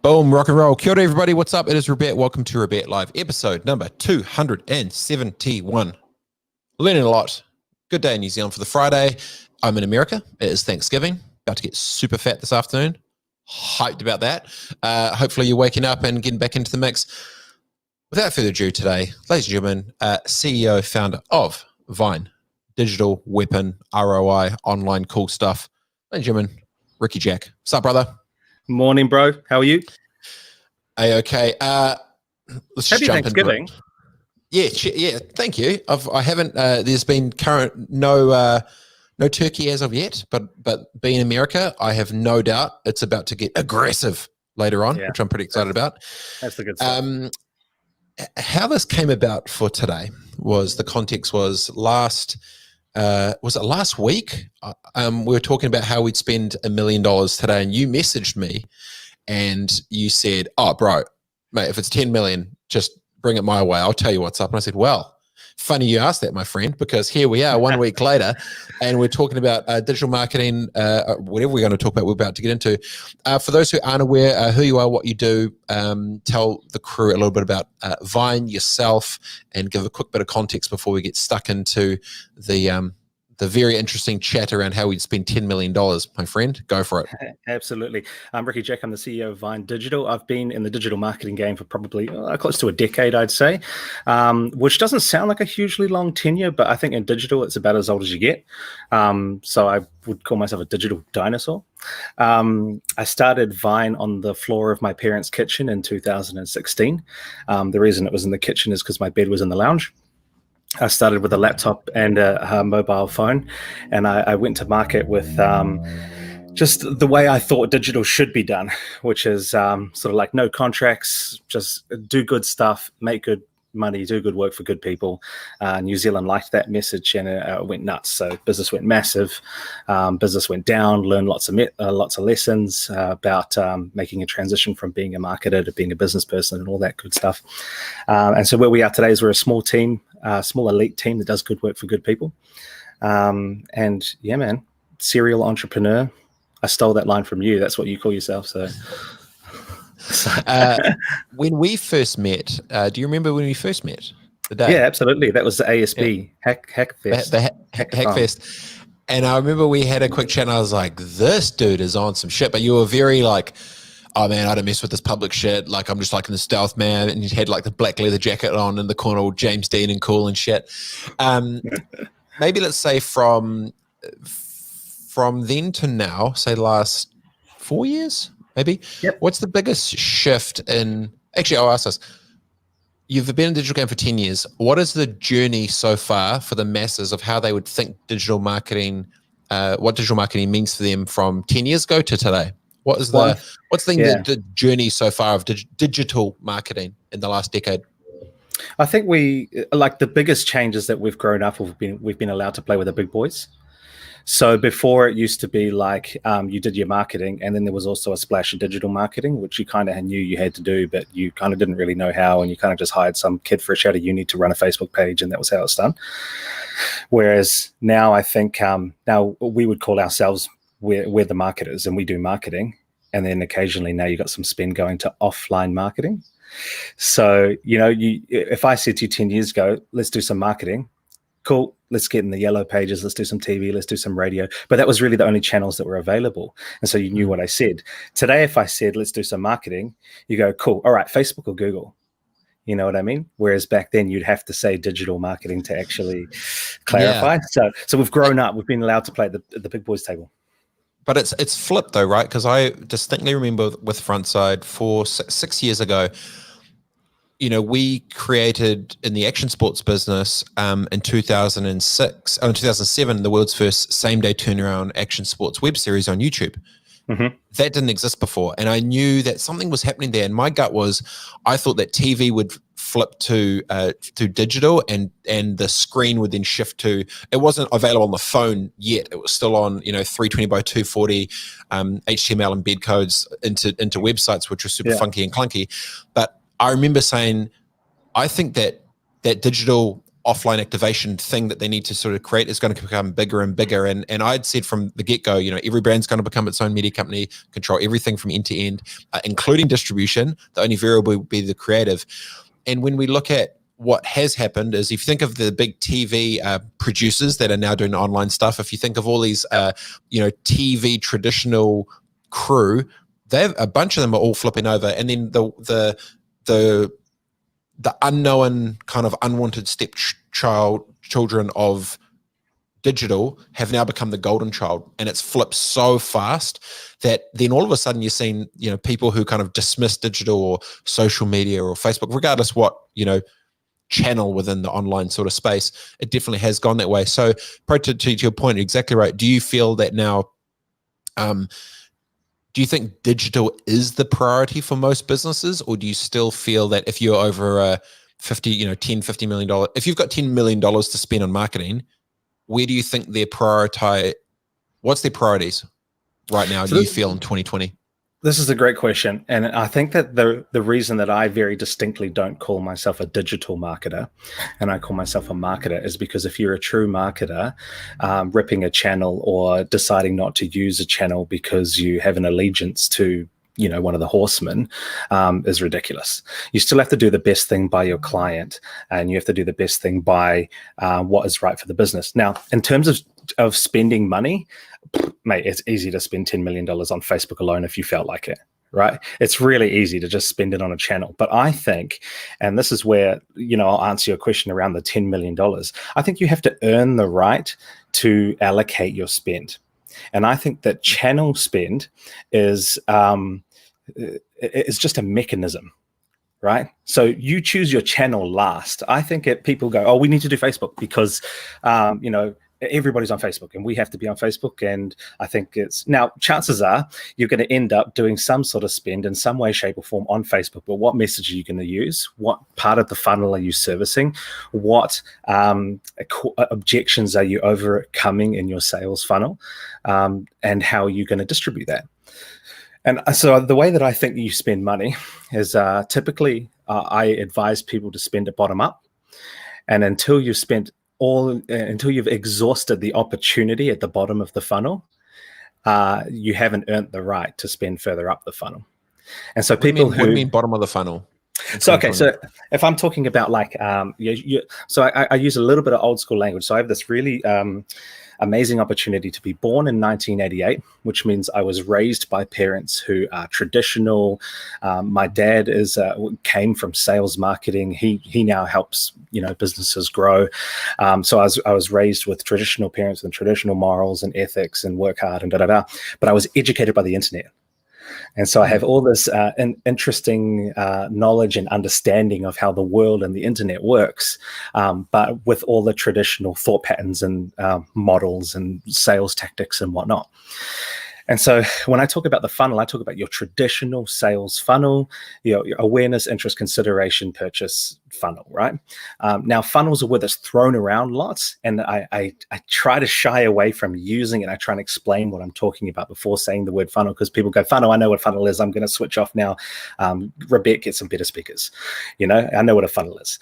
Boom, rock and roll. Kia ora, everybody. What's up? It is Robett. Welcome to Robett Live, episode number 271. Learning a lot. Good day in New Zealand for the Friday. I'm in America. It is Thanksgiving. About to get super fat this afternoon. Hyped about that. Hopefully you're waking up and getting back into the mix. Without further ado today, ladies and gentlemen, CEO, founder of VYNE, digital weapon, ROI, online cool stuff. Ladies and gentlemen, Ricky Jack. What's up, brother? Morning, bro. How are you? Okay. Let's just Happy jump Thanksgiving. into it. Yeah. Thank you. I haven't. There's been no turkey as of yet, but being America, I have no doubt it's about to get aggressive later on, which I'm pretty excited about. That's the good stuff. How this came about for today was the context was last week? We were talking about how we'd spend $1 million today, and you messaged me and you said, "Oh, bro, mate, if it's 10 million, just bring it my way. I'll tell you what's up." And I said, "Well, funny you asked that, my friend, because here we are 1 week later and we're talking about digital marketing, whatever we're going to talk about, we're about to get into. For those who aren't aware who you are, what you do, tell the crew a little bit about VYNE, yourself, and give a quick bit of context before we get stuck into the very interesting chat around how we'd spend $10 million, my friend. Go for it. Absolutely. I'm Ricky Jack. I'm the CEO of VYNE Digital. I've been in the digital marketing game for probably close to a decade, I'd say, which doesn't sound like a hugely long tenure, but I think in digital, it's about as old as you get. So I would call myself a digital dinosaur. I started VYNE on the floor of my parents' kitchen in 2016. The reason it was in the kitchen is because my bed was in the lounge. I started with a laptop and a mobile phone, and I went to market with just the way I thought digital should be done, which is sort of like no contracts, just do good stuff, make good money, do good work for good people. New Zealand liked that message, and it went nuts. So business went massive, business went down, learned lots of lessons about making a transition from being a marketer to being a business person and all that good stuff. And so where we are today is we're a small team, small elite team that does good work for good people. And yeah, man, serial entrepreneur. I stole that line from you. That's what you call yourself. So. When we first met, do you remember when we first met? The day? Yeah, absolutely. That was the ASB Hackfest. The Hackfest. And I remember we had a quick chat and I was like, this dude is on some shit. But you were very like, oh man, I don't mess with this public shit. Like I'm just like in the stealth man. And you had like the black leather jacket on in the corner, all James Dean and cool and shit. Maybe let's say from then to now, say the last 4 years, maybe. Yep. What's the biggest shift in, actually I'll ask this. You've been in the digital game for 10 years. What is the journey so far for the masses of how they would think digital marketing, what digital marketing means for them from 10 years ago to today? What's the journey so far of digital marketing in the last decade? I think we like the biggest changes that we've grown up. We've been allowed to play with the big boys. So before it used to be like you did your marketing, and then there was also a splash of digital marketing, which you kind of knew you had to do, but you kind of didn't really know how, and you kind of just hired some kid fresh out of uni to run a Facebook page, and that was how it's done. Whereas now I think now we would call ourselves we're the marketers, and we do marketing, and then occasionally now you got some spin going to offline marketing. So if I said to you 10 years ago, let's do some marketing. Cool, let's get in the yellow pages, let's do some TV, let's do some radio. But that was really the only channels that were available. And so you knew what I said. Today, if I said, let's do some marketing, you go, cool, all right, Facebook or Google. You know what I mean? Whereas back then you'd have to say digital marketing to actually clarify. Yeah. So we've grown up, we've been allowed to play at the big boys table. But it's flipped though, right? Because I distinctly remember with Frontside 6 years ago, we created in the action sports business in 2007, the world's first same-day turnaround action sports web series on YouTube. Mm-hmm. That didn't exist before. And I knew that something was happening there. And my gut was, I thought that TV would flip to digital and the screen would then shift to, it wasn't available on the phone yet. It was still on, 320 by 240 HTML embed codes into websites, which were super funky and clunky. But I remember saying, I think that digital offline activation thing that they need to sort of create is going to become bigger and bigger. And I'd said from the get-go, you know, every brand's going to become its own media company, control everything from end to end, including distribution. The only variable will be the creative. And when we look at what has happened is, if you think of the big TV producers that are now doing online stuff, if you think of all these, you know, TV traditional crew, a bunch of them are all flipping over. And then the unknown kind of unwanted children of digital have now become the golden child, and it's flipped so fast that then all of a sudden you're seeing, you know, people who kind of dismiss digital or social media or Facebook, regardless what, you know, channel within the online sort of space, it definitely has gone that way. So to your point, you're exactly right. Do you feel that now, do you think digital is the priority for most businesses, or do you still feel that if you're over a $50 million, if you've got $10 million to spend on marketing, where do you think what's their priorities right now, do you feel, in 2020? This is a great question. And I think that the reason that I very distinctly don't call myself a digital marketer and I call myself a marketer is because if you're a true marketer, ripping a channel or deciding not to use a channel because you have an allegiance to, you know, one of the horsemen, is ridiculous. You still have to do the best thing by your client, and you have to do the best thing by what is right for the business. Now, in terms of spending money, mate, it's easy to spend $10 million on Facebook alone if you felt like it, right? It's really easy to just spend it on a channel. But I think, and this is where, you know, I'll answer your question around the $10 million. I think you have to earn the right to allocate your spend. And I think that channel spend is just a mechanism, right? So you choose your channel last. I think people go, oh, we need to do Facebook because, you know, everybody's on Facebook and we have to be on Facebook. And I think now chances are you're going to end up doing some sort of spend in some way, shape or form on Facebook. But what message are you going to use? What part of the funnel are you servicing? What objections are you overcoming in your sales funnel? And how are you going to distribute that? And so the way that I think you spend money is typically I advise people to spend it bottom up. And until you've exhausted the opportunity at the bottom of the funnel, you haven't earned the right to spend further up the funnel. And so what do you mean bottom of the funnel? So, okay, so if I'm talking about like, so I use a little bit of old school language. So I have this really amazing opportunity to be born in 1988, which means I was raised by parents who are traditional. My dad came from sales marketing. He now helps, you know, businesses grow. So I was raised with traditional parents and traditional morals and ethics and work hard and but I was educated by the internet. And so I have all this interesting knowledge and understanding of how the world and the internet works, but with all the traditional thought patterns and models and sales tactics and whatnot. And so when I talk about the funnel, I talk about your traditional sales funnel, your awareness, interest, consideration, purchase funnel, right? Now, funnels are where that's thrown around lots, and I try to shy away from using it. I try and explain what I'm talking about before saying the word funnel, because people go, funnel, I know what funnel is. I'm going to switch off now. Robett, get some better speakers. You know, I know what a funnel is.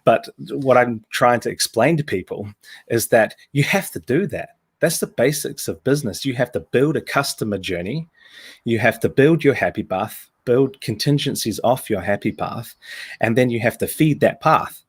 But what I'm trying to explain to people is that you have to do that. That's the basics of business. You have to build a customer journey. You have to build your happy path, build contingencies off your happy path, and then you have to feed that path.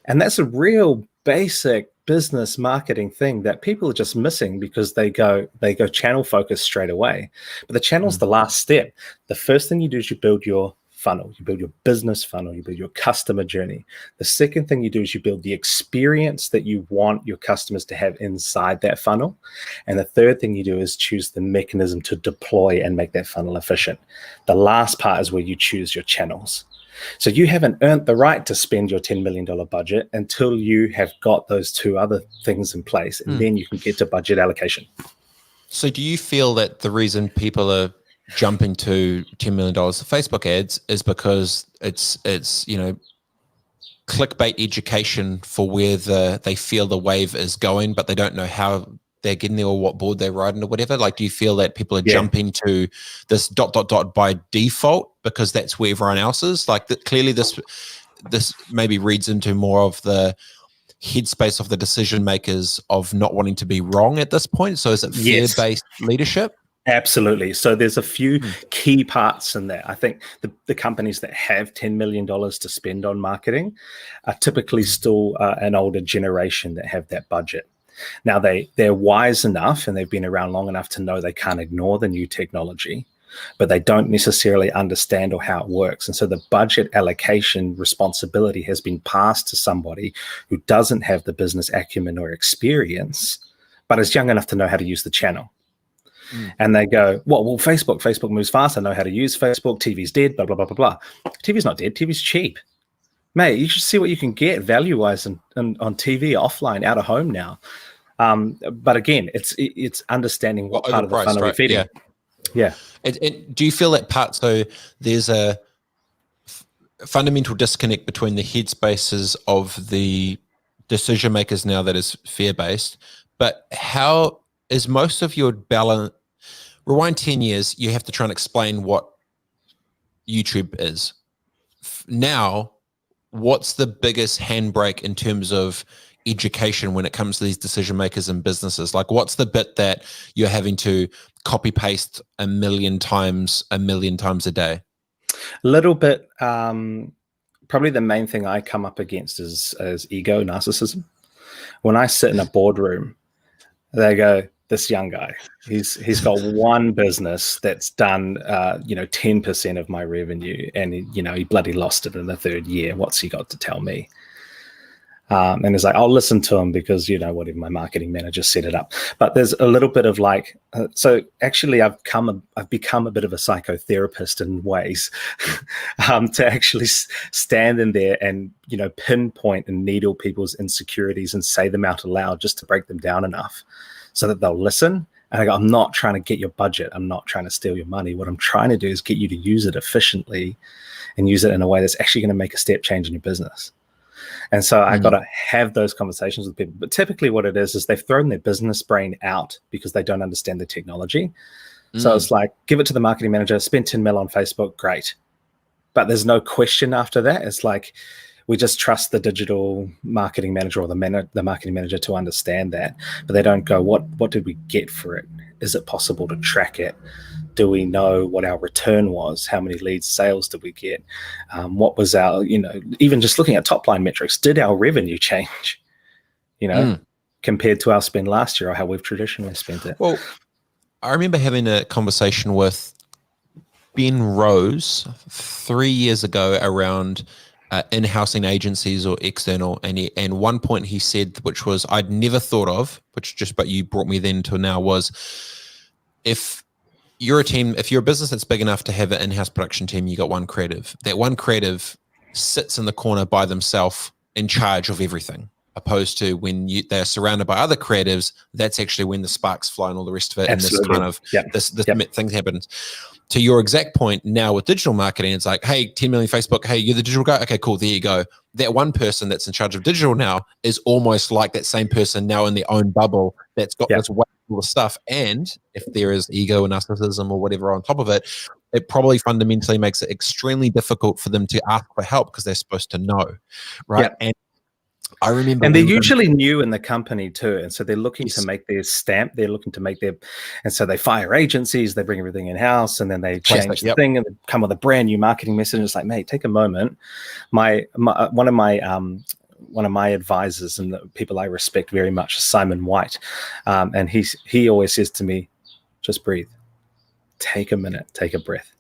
And that's a real basic business marketing thing that people are just missing because they go channel focused straight away. But the channel's the last step. The first thing you do is you build your funnel, you build your business funnel, you build your customer journey. The second thing you do is you build the experience that you want your customers to have inside that funnel. And the third thing you do is choose the mechanism to deploy and make that funnel efficient. The last part is where you choose your channels. So you haven't earned the right to spend your $10 million budget until you have got those two other things in place, and then you can get to budget allocation. So do you feel that the reason people are jumping to $10 million of Facebook ads is because it's you know, clickbait education for where they feel the wave is going, but they don't know how they're getting there or what board they're riding or whatever? Like, do you feel that people are jumping to this ... by default because that's where everyone else is? Like, that clearly this maybe reads into more of the headspace of the decision makers of not wanting to be wrong at this point? So is it fear-based leadership? Absolutely. So there's a few key parts in that. I think the companies that have $10 million to spend on marketing are typically still an older generation that have that budget. Now, they're wise enough and they've been around long enough to know they can't ignore the new technology, but they don't necessarily understand or how it works. And so the budget allocation responsibility has been passed to somebody who doesn't have the business acumen or experience, but is young enough to know how to use the channel. And they go, well, Facebook moves fast. I know how to use Facebook. TV's dead, blah, blah, blah, blah, blah. TV's not dead. TV's cheap. Mate, you should see what you can get value-wise on TV, offline, out of home now. But again, it's understanding what part of the funnel we're feeding. Yeah. And do you feel that part, so there's a fundamental disconnect between the headspaces of the decision makers now that is fear-based, but how is most of your balance? Rewind 10 years, you have to try and explain what YouTube is. Now, what's the biggest handbrake in terms of education when it comes to these decision makers and businesses? Like, what's the bit that you're having to copy paste a million times a day? A little bit. Probably the main thing I come up against is ego, narcissism. When I sit in a boardroom, they go, this young guy, he's got one business that's done 10% of my revenue, and he bloody lost it in the third year. What's he got to tell me? And it's like, I'll listen to him because whatever, my marketing manager set it up. But there's a little bit of like, so actually I've become a bit of a psychotherapist in ways to actually stand in there and pinpoint and needle people's insecurities and say them out aloud just to break them down enough so that they'll listen. And I go, I'm not trying to get your budget. I'm not trying to steal your money. What I'm trying to do is get you to use it efficiently and use it in a way that's actually going to make a step change in your business. And so I got to have those conversations with people. But typically what it is they've thrown their business brain out because they don't understand the technology. So it's like, give it to the marketing manager, spend 10 mil on Facebook, great. But there's no question after that. It's like, we just trust the digital marketing manager or the marketing manager to understand that. But they don't go, what did we get for it? Is it possible to track it? Do we know what our return was? How many leads, sales did we get? What was our, even just looking at top line metrics, did our revenue change, compared to our spend last year or how we've traditionally spent it? Well, I remember having a conversation with Ben Rose 3 years ago around in-housing agencies or external, and one point he said, which was I'd never thought of, but you brought me then to now, was if you're a business that's big enough to have an in-house production team, you got one creative. That one creative sits in the corner by themselves in charge of everything, opposed to when they're surrounded by other creatives, that's actually when the sparks fly and all the rest of it. Absolutely. And this thing happens. To your exact point, now with digital marketing, it's like, hey, 10 million Facebook, hey, you're the digital guy? Okay, cool, there you go. That one person that's in charge of digital now is almost like that same person now in their own bubble that's got this way of stuff. And if there is ego and narcissism or whatever on top of it, it probably fundamentally makes it extremely difficult for them to ask for help because they're supposed to know, right? Yep. And I remember, and they're usually new in the company too, and so they're looking to make their stamp. They're looking to make their, and so they fire agencies, they bring everything in house, and then they change the thing and they come with a brand new marketing message. It's like, mate, take a moment. One of my advisors and the people I respect very much is Simon White, and he always says to me, just breathe, take a minute, take a breath.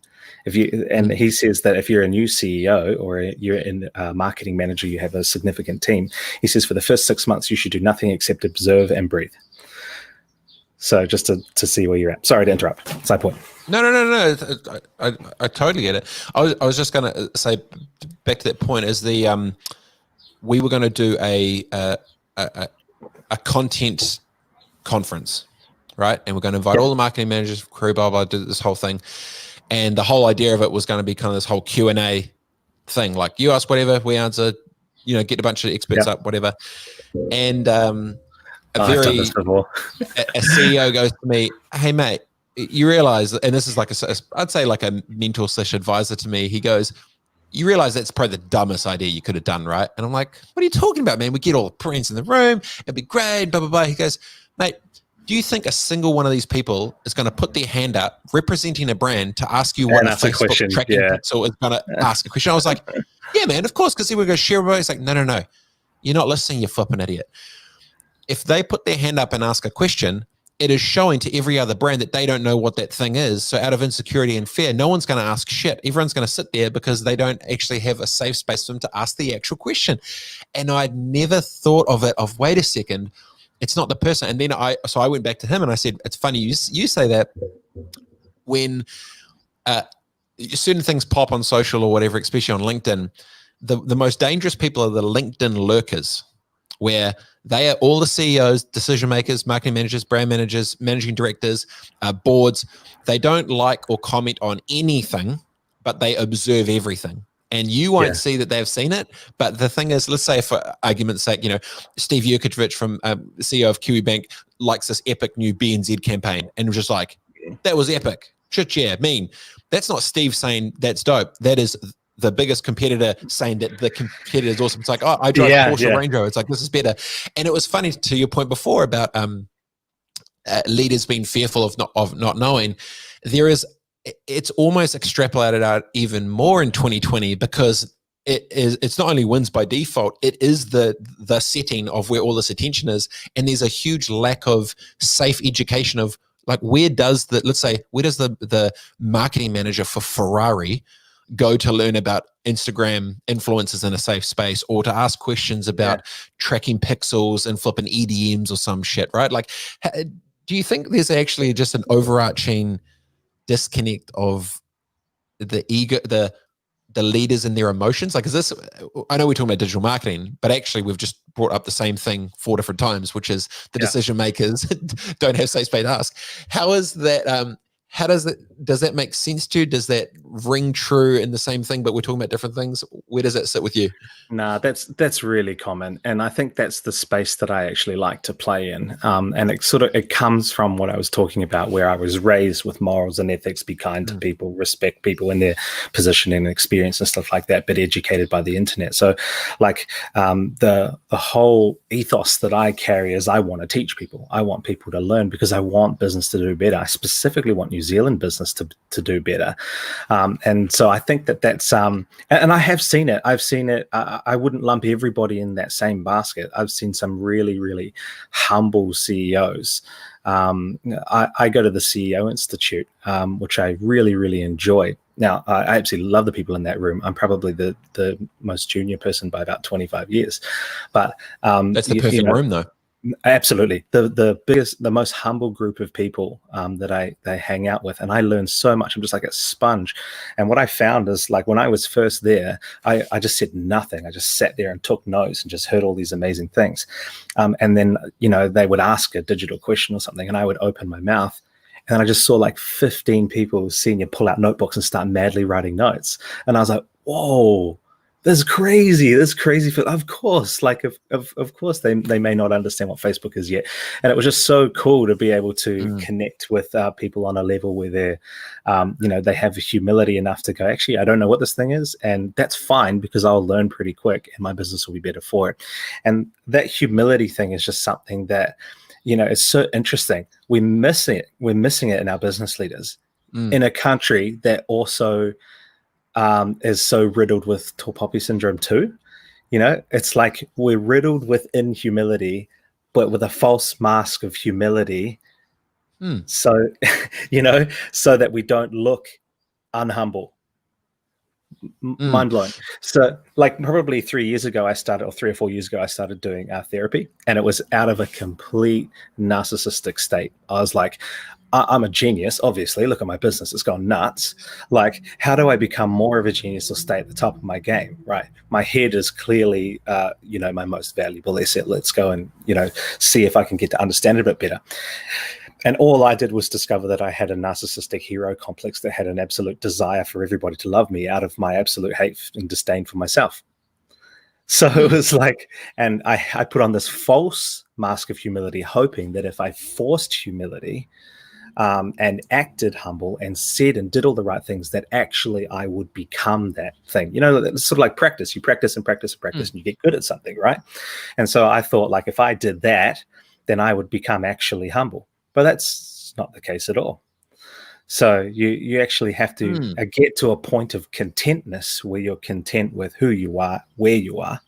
He says that if you're a new CEO or you're a marketing manager, you have a significant team. He says for the first 6 months, you should do nothing except observe and breathe. So just to see where you're at. Sorry to interrupt. Side point. No. I totally get it. I was just going to say back to that point is we were going to do a content conference, right? And we're going to invite all the marketing managers, crew, blah, blah, do this whole thing. And the whole idea of it was going to be kind of this whole Q&A thing. Like you ask whatever, we answer, get a bunch of experts up, whatever. And a CEO goes to me, hey, mate, you realize, and this is like I'd say like a mentor / advisor to me. He goes, you realize that's probably the dumbest idea you could have done, right? And I'm like, what are you talking about, man? We get all the friends in the room. It'd be great, blah, blah, blah. He goes, mate, do you think a single one of these people is going to put their hand up representing a brand to ask you what And a that's a Facebook question, tracking yeah. pixel is going to ask a question? I was like, yeah, man, of course, because he would go share about it. He's like, no. You're not listening, you flipping idiot. If they put their hand up and ask a question, it is showing to every other brand that they don't know what that thing is. So out of insecurity and fear, no one's going to ask shit. Everyone's going to sit there because they don't actually have a safe space for them to ask the actual question. And I'd never thought of it, of wait a second, it's not the person. And then I went back to him and I said, it's funny you say that when certain things pop on social or whatever, especially on LinkedIn, the most dangerous people are the LinkedIn lurkers, where they are all the CEOs, decision makers, marketing managers, brand managers, managing directors, boards. They don't like or comment on anything, but they observe everything. And you won't see that they've seen it. But the thing is, let's say for argument's sake, Steve Jurkovic from CEO of Kiwi Bank likes this epic new BNZ campaign and was just like, that was epic. Shit, yeah, mean. That's not Steve saying that's dope. That is the biggest competitor saying that the competitor is awesome. It's like, oh, I drive Porsche Range Rover. It's like, this is better. And it was funny to your point before about leaders being fearful of not knowing. It's almost extrapolated out even more in 2020 because it's not only wins by default, it is the setting of where all this attention is. And there's a huge lack of safe education of like, where does the marketing manager for Ferrari go to learn about Instagram influencers in a safe space, or to ask questions about tracking pixels and flipping EDMs or some shit, right? Like, do you think there's actually just an overarching disconnect of the ego, the leaders and their emotions? Like, is this, I know we're talking about digital marketing, but actually we've just brought up the same thing 4 different times, which is the decision makers don't have safe space to ask. How is that, does that make sense to you? Does that ring true in the same thing, but we're talking about different things? Where does that sit with you? Nah, that's really common. And I think that's the space that I actually like to play in. And it comes from what I was talking about, where I was raised with morals and ethics, be kind to people, respect people in their position and experience and stuff like that, but educated by the internet. So like the whole ethos that I carry is I want to teach people. I want people to learn because I want business to do better. I specifically want New Zealand business to do better. And so I think that's, and I have seen it. I've seen it. I wouldn't lump everybody in that same basket. I've seen some really, really humble CEOs. I go to the CEO Institute, which I really, really enjoy. Now, I absolutely love the people in that room. I'm probably the most junior person by about 25 years. But that's the perfect room, though. Absolutely. The most humble group of people that I hang out with, and I learn so much. I'm just like a sponge. And what I found is, like, when I was first there, I just said nothing. I just sat there and took notes and just heard all these amazing things. And then, they would ask a digital question or something, and I would open my mouth. And I just saw like 15 people, senior, pull out notebooks and start madly writing notes. And I was like, whoa. This is crazy. Of course, like of course they may not understand what Facebook is yet, and it was just so cool to be able to connect with people on a level where they're, they have humility enough to go, actually, I don't know what this thing is, and that's fine because I'll learn pretty quick, and my business will be better for it. And that humility thing is just something that, it's so interesting. We're missing it in our business leaders in a country that also is so riddled with tall poppy syndrome too. It's like we're riddled with inhumility, but with a false mask of humility. So, so that we don't look unhumble. Mind blowing. So like probably 3 years ago, or 3 or 4 years ago, I started doing therapy, and it was out of a complete narcissistic state. I was like, I'm a genius, obviously. Look at my business. It's gone nuts. Like, how do I become more of a genius or stay at the top of my game, right? My head is clearly, my most valuable asset. Let's go and, see if I can get to understand it a bit better. And all I did was discover that I had a narcissistic hero complex that had an absolute desire for everybody to love me out of my absolute hate and disdain for myself. So it was like, and I put on this false mask of humility, hoping that if I forced humility, and acted humble and said and did all the right things, that actually I would become that thing. It's sort of like practice. You practice and practice and practice, and you get good at something, right? And so I thought, like, if I did that, then I would become actually humble. But that's not the case at all. So you actually have to get to a point of contentness where you're content with who you are, where you are,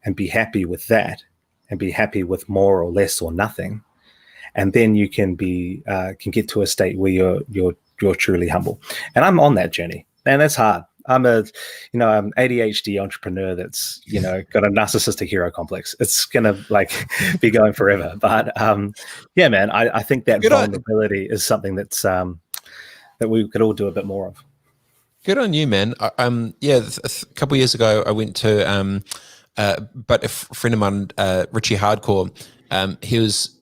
and be happy with that, and be happy with more or less or nothing. And then you can get to a state where you're truly humble. And I'm on that journey, and that's hard. I'm an ADHD entrepreneur that's got a narcissistic hero complex. It's gonna be going forever. But yeah, man, I think that vulnerability is something that's that we could all do a bit more of. Good on you, man. Yeah, a couple of years ago, I went to but a friend of mine, Richie Hardcore, he was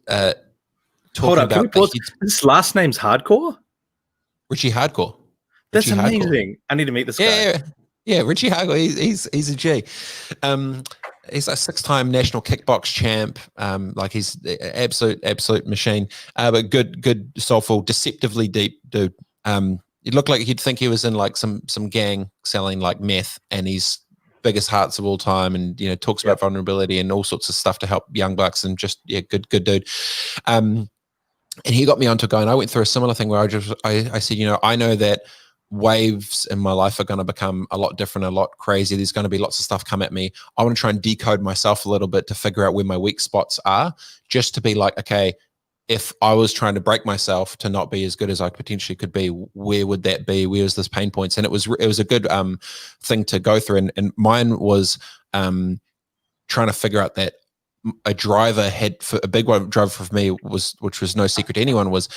talking about his last name's Hardcore. Richie Hardcore. That's Richie amazing. Hardcore. I need to meet this guy. Yeah, Richie Hardcore. He's a G. He's a 6-time national kickbox champ. He's an absolute machine. But good, soulful, deceptively deep dude. He looked like you'd think he was in like some gang selling like meth, and he's biggest hearts of all time, and talks about vulnerability and all sorts of stuff to help young bucks, and just good dude. And he got me onto going. I went through a similar thing where I said, I know that waves in my life are going to become a lot different, a lot crazier. There's going to be lots of stuff come at me. I want to try and decode myself a little bit to figure out where my weak spots are, just to be like, okay, if I was trying to break myself to not be as good as I potentially could be, where would that be? Where was this pain points? And it was a good thing to go through. And mine was trying to figure out that a driver had, for a big one driver for me was, which was no secret to anyone, was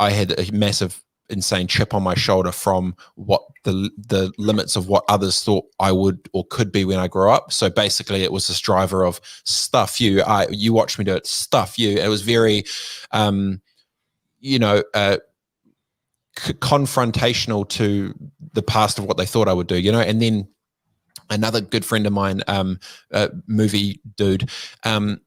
I had a massive, insane chip on my shoulder from what the limits of what others thought I would or could be when I grew up. So basically it was this driver of stuff you watched me do it, stuff you. It was very confrontational to the past of what they thought I would do, and then another good friend of mine, movie dude,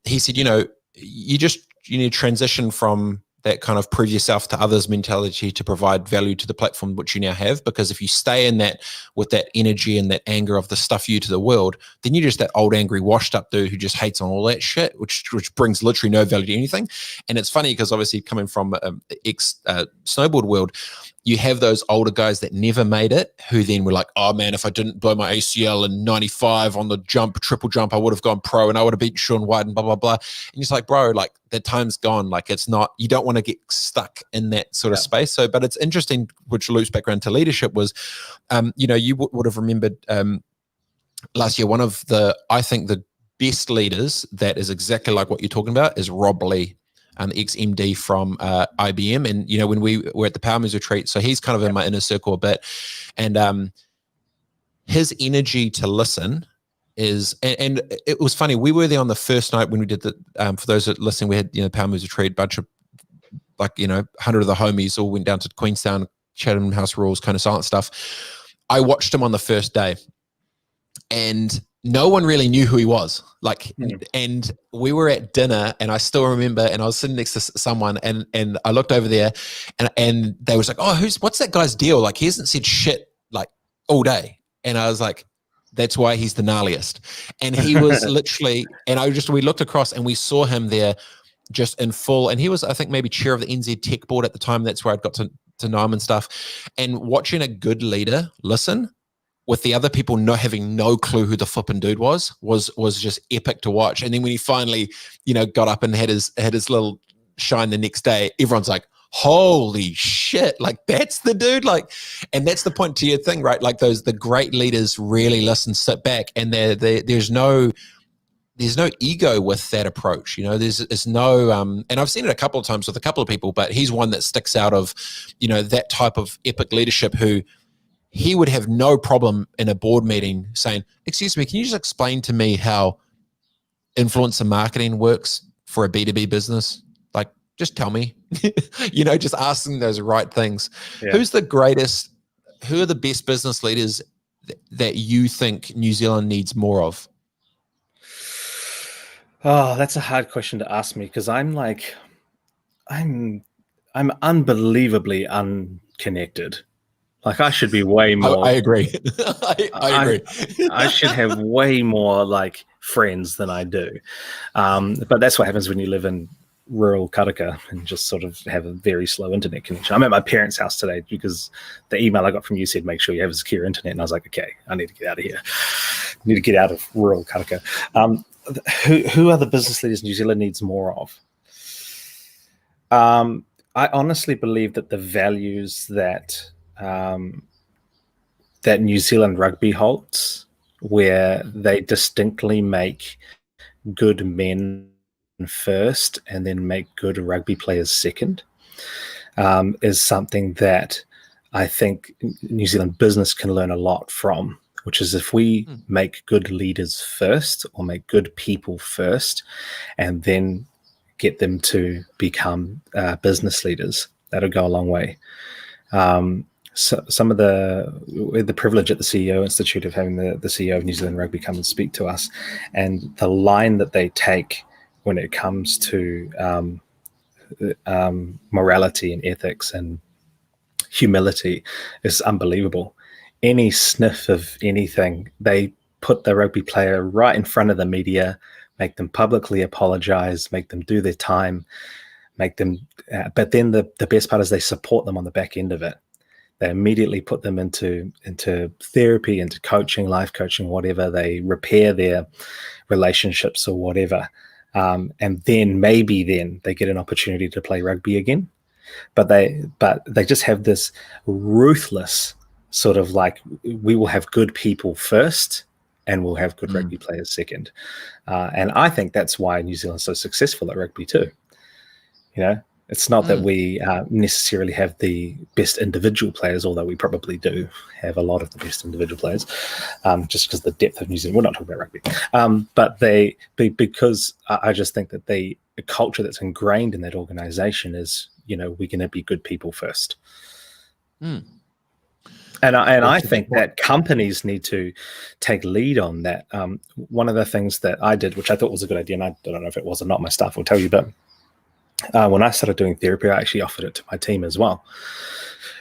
he said, you need to transition from that kind of prove yourself to others mentality to provide value to the platform which you now have. Because if you stay in that with that energy and that anger of the stuff you to the world, then you're just that old angry washed up dude who just hates on all that shit, which brings literally no value to anything. And it's funny because obviously coming from ex snowboard world, you have those older guys that never made it, who then were like, oh man, if I didn't blow my ACL in 95 on the triple jump, I would have gone pro and I would have beaten Sean White and blah, blah, blah. And it's like, bro, like that time's gone. Like it's not, you don't want to get stuck in that sort of space. So, but it's interesting, which loops back around to leadership was, you would have remembered last year, one of I think the best leaders that is exactly like what you're talking about is Rob Lee, the ex-MD from IBM. And, when we were at the Power Moves retreat, so he's kind of in my inner circle a bit. And his energy to listen is, and it was funny, we were there on the first night when we did for those that listening, we had, Power Moves retreat, bunch of 100 of the homies all went down to Queenstown, Chatham House Rules, kind of silent stuff. I watched him on the first day and no one really knew who he was. And we were at dinner and I still remember, and I was sitting next to someone and I looked over there and they was like, oh, what's that guy's deal? Like he hasn't said shit like all day. And I was like, that's why he's the gnarliest. And he was literally, and we looked across and we saw him there just in full. And he was, I think, maybe chair of the NZ Tech Board at the time. That's where I'd got to know him and stuff. And watching a good leader listen with the other people not having no clue who the flipping dude was just epic to watch. And then when he finally, got up and had his little shine the next day, everyone's like, holy shit, like that's the dude. Like, and that's the point to your thing, right? Like the great leaders really listen, sit back, and there's no ego with that approach. There's no, and I've seen it a couple of times with a couple of people, but he's one that sticks out of, that type of epic leadership who he would have no problem in a board meeting saying, excuse me, can you just explain to me how influencer marketing works for a B2B business? Like, just tell me, just asking those right things. Yeah. Who are the best business leaders that you think New Zealand needs more of? Oh, that's a hard question to ask me because I'm I'm unbelievably unconnected. Like I should be way more. I agree. I agree. I should have way more like friends than I do. But that's what happens when you live in rural Karaka and just sort of have a very slow internet connection. I'm at my parents' house today because the email I got from you said, make sure you have a secure internet. And I was like, okay, I need to get out of here. I need to get out of rural Karaka. Who are the business leaders New Zealand needs more of? I honestly believe that the values that that New Zealand rugby holds, where they distinctly make good men first and then make good rugby players second, is something that I think New Zealand business can learn a lot from, which is if we make good leaders first or make good people first and then get them to become business leaders, that'll go a long way. So some of the privilege at the CEO Institute of having the CEO of New Zealand Rugby come and speak to us, and the line that they take when it comes to morality and ethics and humility is unbelievable. Any sniff of anything, they put the rugby player right in front of the media, make them publicly apologize, make them do their time, make them. But then the best part is they support them on the back end of it. They immediately put them into therapy, into coaching, life coaching, whatever. They repair their relationships or whatever. And then maybe then they get an opportunity to play rugby again. But they just have this ruthless sort of like, we will have good people first and we'll have good rugby players second. And I think that's why New Zealand's so successful at rugby too. You know, it's not that we necessarily have the best individual players, although we probably do have a lot of the best individual players, just because the depth of New Zealand. We're not talking about rugby, but because I just think that the culture that's ingrained in that organization is, you know, we're going to be good people first. And I think that companies need to take lead on that. One of the things that I did, which I thought was a good idea, and I don't know if it was or not, my staff will tell you, but when I started doing therapy, I actually offered it to my team as well.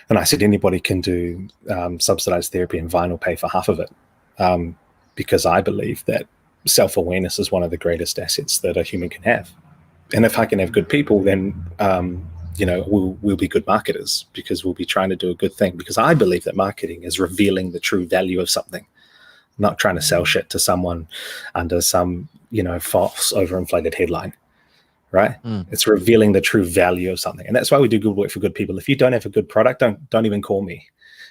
And I said, anybody can do subsidized therapy, and VYNE will pay for half of it. Because I believe that self-awareness is one of the greatest assets that a human can have. And if I can have good people, then, you know, we'll be good marketers, because we'll be trying to do a good thing. Because I believe that marketing is revealing the true value of something, not trying to sell shit to someone under some, you know, false overinflated headline. Right? It's revealing the true value of something. And that's why we do good work for good people. If you don't have a good product, don't even call me,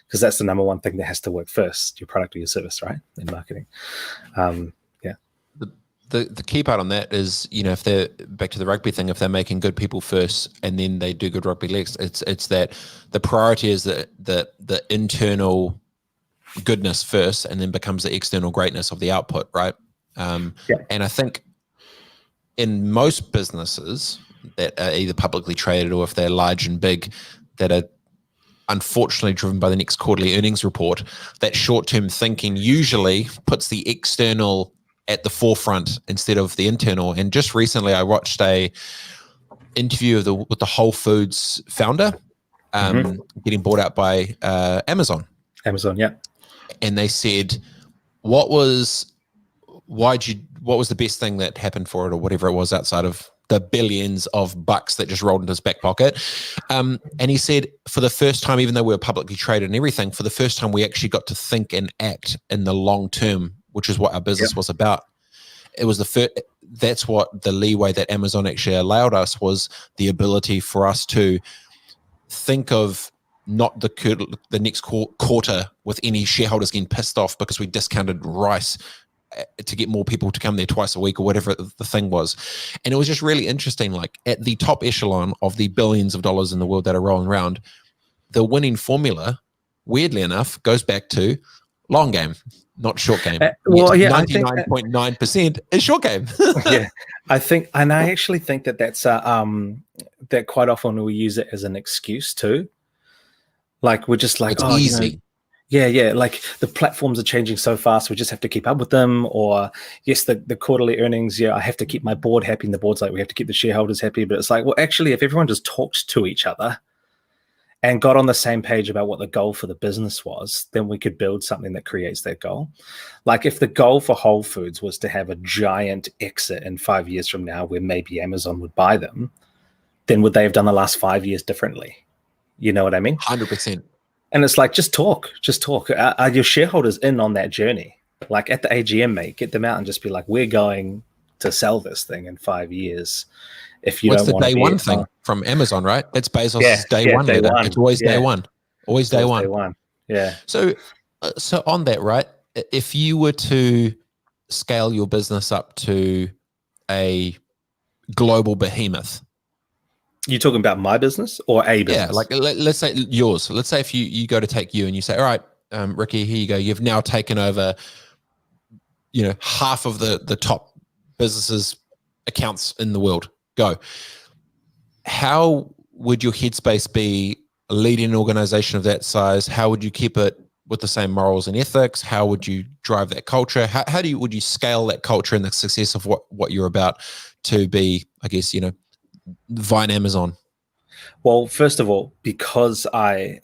because that's the number one thing that has to work first, your product or your service, right? In marketing. The key part on that is, you know, if they're back to the rugby thing, if they're making good people first and then they do good rugby leagues, it's that the priority is the internal goodness first, and then becomes the external greatness of the output, right? And I think in most businesses that are either publicly traded or if they're large and big, that are unfortunately driven by the next quarterly earnings report, that short-term thinking usually puts the external at the forefront instead of the internal. And just recently I watched a interview with the Whole Foods founder getting bought out by Amazon. And they said, what was the best thing that happened for it, or whatever it was, outside of the billions of bucks that just rolled into his back pocket? And he said, for the first time, even though we were publicly traded and everything, for the first time we actually got to think and act in the long term, which is what our business was about. It was that's what the leeway that Amazon actually allowed us, was the ability for us to think of not the next quarter with any shareholders getting pissed off because we discounted rice to get more people to come there twice a week, or whatever the thing was. And it was just really interesting, like at the top echelon of the billions of dollars in the world that are rolling around, the winning formula, weirdly enough, goes back to long game, not short game. 99.9% is short game. I actually think that that's that quite often we use it as an excuse too. Like we're just like, it's easy. Yeah. Like the platforms are changing so fast, we just have to keep up with them. Or yes, the quarterly earnings, I have to keep my board happy. And the board's like, we have to keep the shareholders happy. But it's like, well, actually, if everyone just talked to each other and got on the same page about what the goal for the business was, then we could build something that creates that goal. Like if the goal for Whole Foods was to have a giant exit in 5 years from now where maybe Amazon would buy them, then would they have done the last 5 years differently? You know what I mean? 100%. And it's like, just talk. Are your shareholders in on that journey? Like at the AGM, mate, get them out and just be like, we're going to sell this thing in 5 years. If you What's don't the want to day be one thing from Amazon, right? That's Bezos' day one day letter. one. It's always day one. Always day one. Day one. Yeah. So on that, right? If you were to scale your business up to a global behemoth, You talking about my business or a business? yeah, like let's say yours. Let's say if you go to take you and you say, all right, Ricky, here you go. You've now taken over, half of the top businesses accounts in the world. Go. How would your headspace be leading an organization of that size? How would you keep it with the same morals and ethics? How would you drive that culture? How would you scale that culture and the success of what you're about to be, I guess, VYNE Amazon? Well, first of all, because I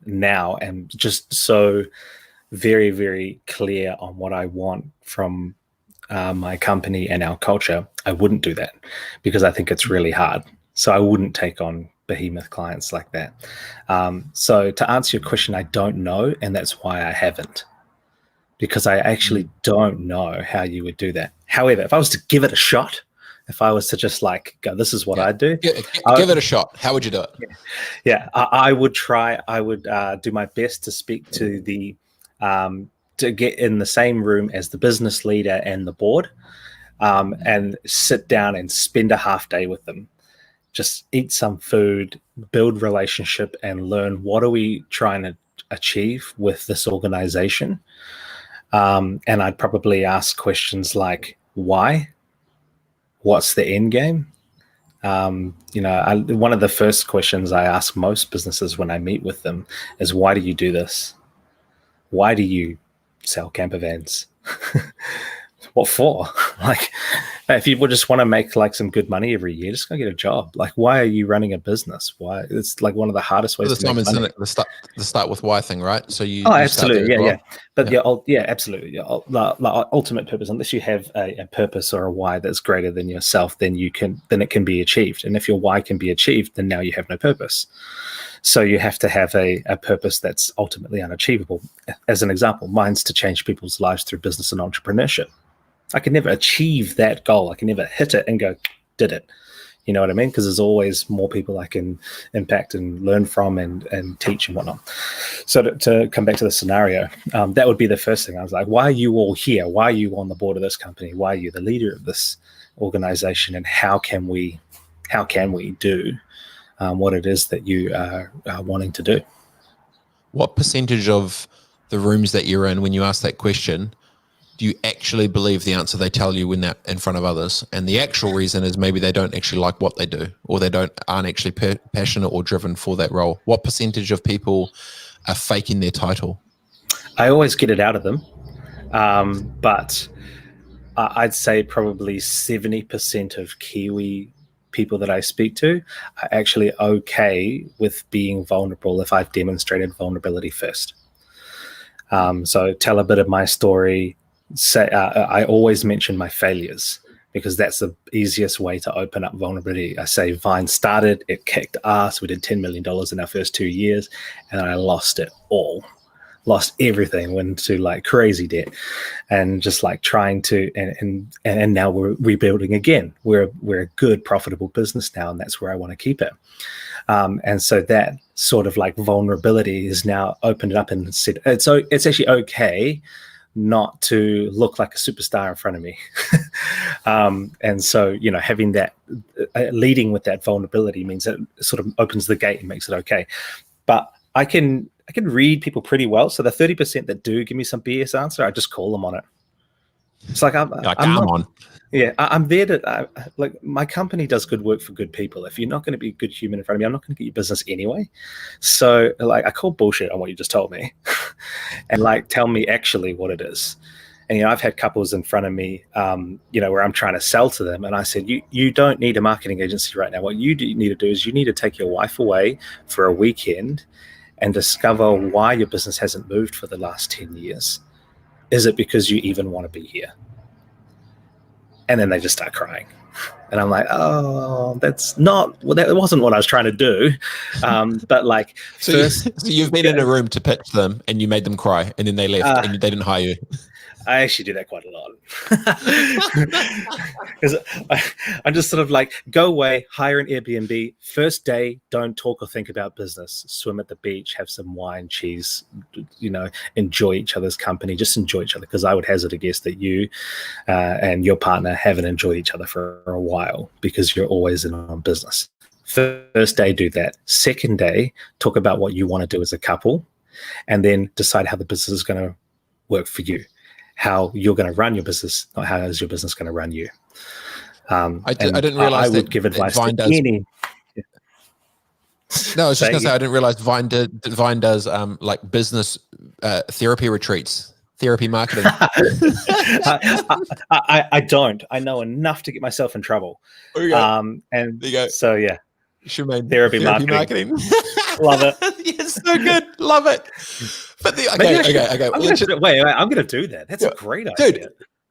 now am just so very, very clear on what I want from my company and our culture, I wouldn't do that because I think it's really hard. So I wouldn't take on behemoth clients like that. So to answer your question, I don't know, and that's why I haven't, because I actually don't know how you would do that. However, if I was to give it a shot, if I was to just like go, this is what I do. Give it a shot. How would you do it? Yeah, I would try. I would do my best to speak to to get in the same room as the business leader and the board, and sit down and spend a half day with them. Just eat some food, build relationship, and learn what are we trying to achieve with this organization. And I'd probably ask questions like, why? What's the end game? One of the first questions I ask most businesses when I meet with them is, why do you do this? Why do you sell camper vans? What for? Like, if you would just want to make like some good money every year, just go get a job. Like, why are you running a business? Why? It's like one of the hardest ways to make money. The start with why thing, right? So you. Absolutely, yeah. But absolutely. The ultimate purpose, unless you have a purpose or a why that's greater than yourself, then it can be achieved. And if your why can be achieved, then now you have no purpose. So you have to have a purpose that's ultimately unachievable. As an example, mine's to change people's lives through business and entrepreneurship. I can never achieve that goal. I can never hit it and go, did it. You know what I mean? Because there's always more people I can impact and learn from and teach and whatnot. So to come back to the scenario, that would be the first thing. I was like, why are you all here? Why are you on the board of this company? Why are you the leader of this organization? And how can we do what it is that you are wanting to do? What percentage of the rooms that you're in when you ask that question do you actually believe the answer they tell you when they're in front of others? And the actual reason is maybe they don't actually like what they do, or they aren't actually passionate or driven for that role. What percentage of people are faking their title? I always get it out of them, but I'd say probably 70% of Kiwi people that I speak to are actually okay with being vulnerable if I've demonstrated vulnerability first. So tell a bit of my story. Say I always mention my failures because that's the easiest way to open up vulnerability. I say VYNE started, it kicked ass. We did $10 million in our first 2 years, and I lost it all. Lost everything, went into like crazy debt, and just like trying to and now we're rebuilding again. We're a good, profitable business now, and that's where I want to keep it. And so that sort of like vulnerability is now opened up and said it's actually okay not to look like a superstar in front of me. And so, having that, leading with that vulnerability means that it sort of opens the gate and makes it okay. But I can read people pretty well. So the 30% that do give me some BS answer, I just call them on it. It's like, I'm come on. Yeah, I'm there to like my company does good work for good people. If you're not going to be a good human in front of me, I'm not going to get your business anyway. So like, I call bullshit on what you just told me, and like tell me actually what it is. And I've had couples in front of me, where I'm trying to sell to them, and I said, you don't need a marketing agency right now. What you need to do is you need to take your wife away for a weekend and discover why your business hasn't moved for the last 10 years. Is it because you even want to be here? And then they just start crying. And I'm like, oh, that wasn't what I was trying to do. But like, so you've been in a room to pitch them and you made them cry and then they left and they didn't hire you. I actually do that quite a lot. Because I'm just sort of like, go away, hire an Airbnb. First day, don't talk or think about business. Swim at the beach, have some wine, cheese, enjoy each other's company. Just enjoy each other. Because I would hazard a guess that you and your partner haven't enjoyed each other for a while because you're always in on business. First day, do that. Second day, talk about what you want to do as a couple, and then decide how the business is going to work for you. How you're going to run your business, not how is your business going to run you. I didn't realize I would give advice to any. No, I was just going to say I didn't realize VYNE does like business therapy retreats, therapy marketing. I don't. I know enough to get myself in trouble. And there you go. So yeah, therapy marketing. Love it. Yes, so good. Love it. But okay. I'm going to do that. That's a great idea. Dude,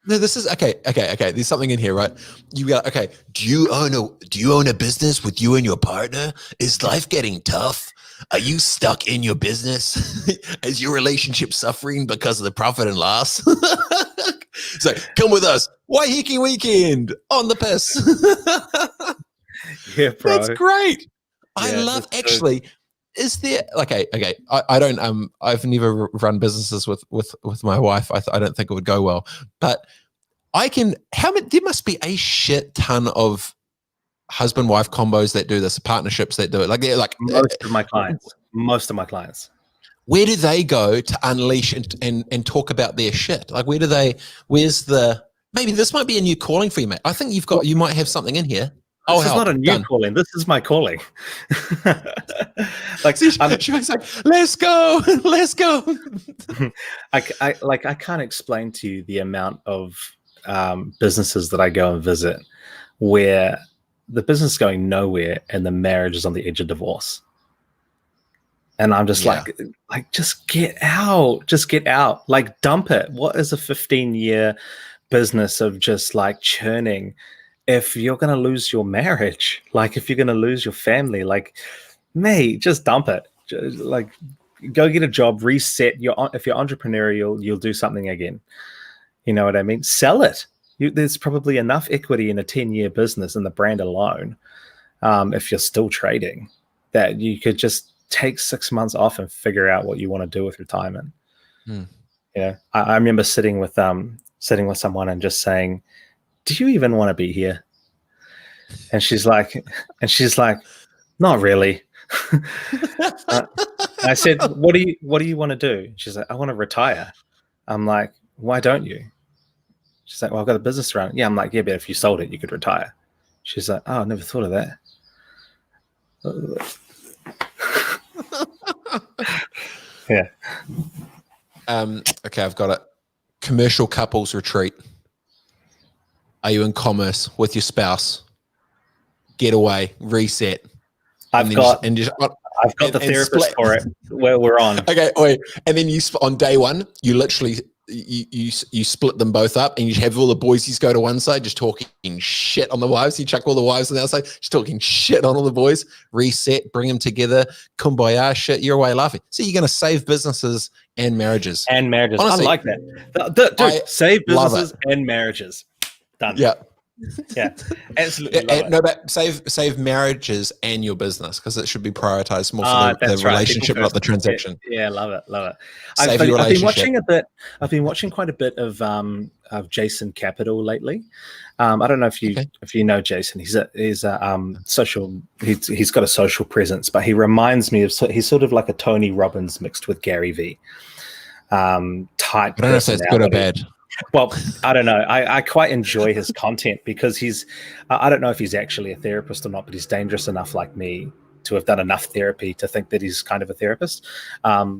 no, this is okay. There's something in here, right? You go, okay. Do you own a business with you and your partner? Is life getting tough? Are you stuck in your business? Is your relationship suffering because of the profit and loss? So come with us. Waiheke weekend on the piss. Yeah, bro. That's great. I love actually. Is there okay? I don't I've never run businesses with my wife. I don't think it would go well. But there must be a shit ton of husband-wife combos that do this, partnerships that do it. Like most of my clients. Where do they go to unleash and talk about their shit? Like maybe this might be a new calling for you, mate. I think you might have something in here. This is not a new calling. This is my calling. Like she was like, let's go. I can't explain to you the amount of businesses that I go and visit where the business is going nowhere and the marriage is on the edge of divorce. And I'm just like, just get out, like dump it. What is a 15-year business of just like churning? If you're going to lose your marriage, like if you're going to lose your family, like, mate, just dump it. Like, go get a job, reset. If you're entrepreneurial, you'll do something again. You know what I mean? Sell it. There's probably enough equity in a 10-year business and the brand alone, if you're still trading, that you could just take 6 months off and figure out what you want to do with retirement. Yeah, I remember sitting with someone and just saying, do you even want to be here? And she's like, not really. I said, what do you want to do? She's like, I want to retire. I'm like, why don't you? She's like, well, I've got a business to run. Yeah, I'm like, yeah, but if you sold it, you could retire. She's like, oh, I never thought of that. Yeah. Okay, I've got it. Commercial couples retreat. Are you in commerce with your spouse? Get away, reset. I've got the therapist for it. Where we're on. Okay, wait, and then on day one, you literally you split them both up, and you have all the boys just go to one side, just talking shit on the wives. You chuck all the wives on the outside, just talking shit on all the boys. Reset, bring them together, kumbaya shit. You're away laughing. So you're going to save businesses and marriages. Honestly, I like that. Dude, save businesses and marriages. Done. Yeah. Yeah, absolutely. No, but save marriages and your business, because it should be prioritized more for the relationship, not the transaction. Yeah, love it. Save your relationship. I've been watching quite a bit of Jason Capital lately. I don't know if you know Jason. He's a social. He's got a social presence, but he reminds me of he's sort of like a Tony Robbins mixed with Gary V. Type. I don't know if that's good or bad. Well, I don't know. I quite enjoy his content because I don't know if he's actually a therapist or not, but he's dangerous enough like me to have done enough therapy to think that he's kind of a therapist.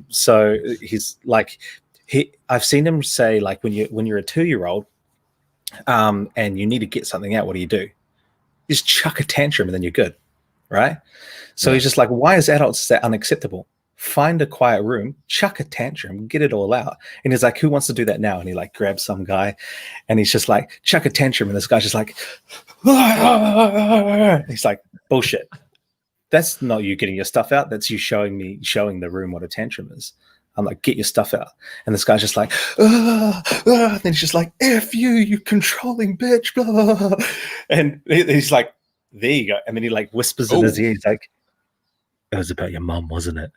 So he's like, I've seen him say, like, when you're a 2-year-old and you need to get something out, what do? You just chuck a tantrum and then you're good, right? So he's just like, why is adults that unacceptable? Find a quiet room, chuck a tantrum, get it all out. And he's like, who wants to do that now? And he like grabs some guy and he's just like, chuck a tantrum. And this guy's just like, he's like, bullshit. That's not you getting your stuff out. That's you showing the room what a tantrum is. I'm like, get your stuff out. And this guy's just like, and then he's just like, F you controlling bitch, blah, blah, blah. And he's like, there you go. And then he like whispers in his ear, he's like, it was about your mum, wasn't it?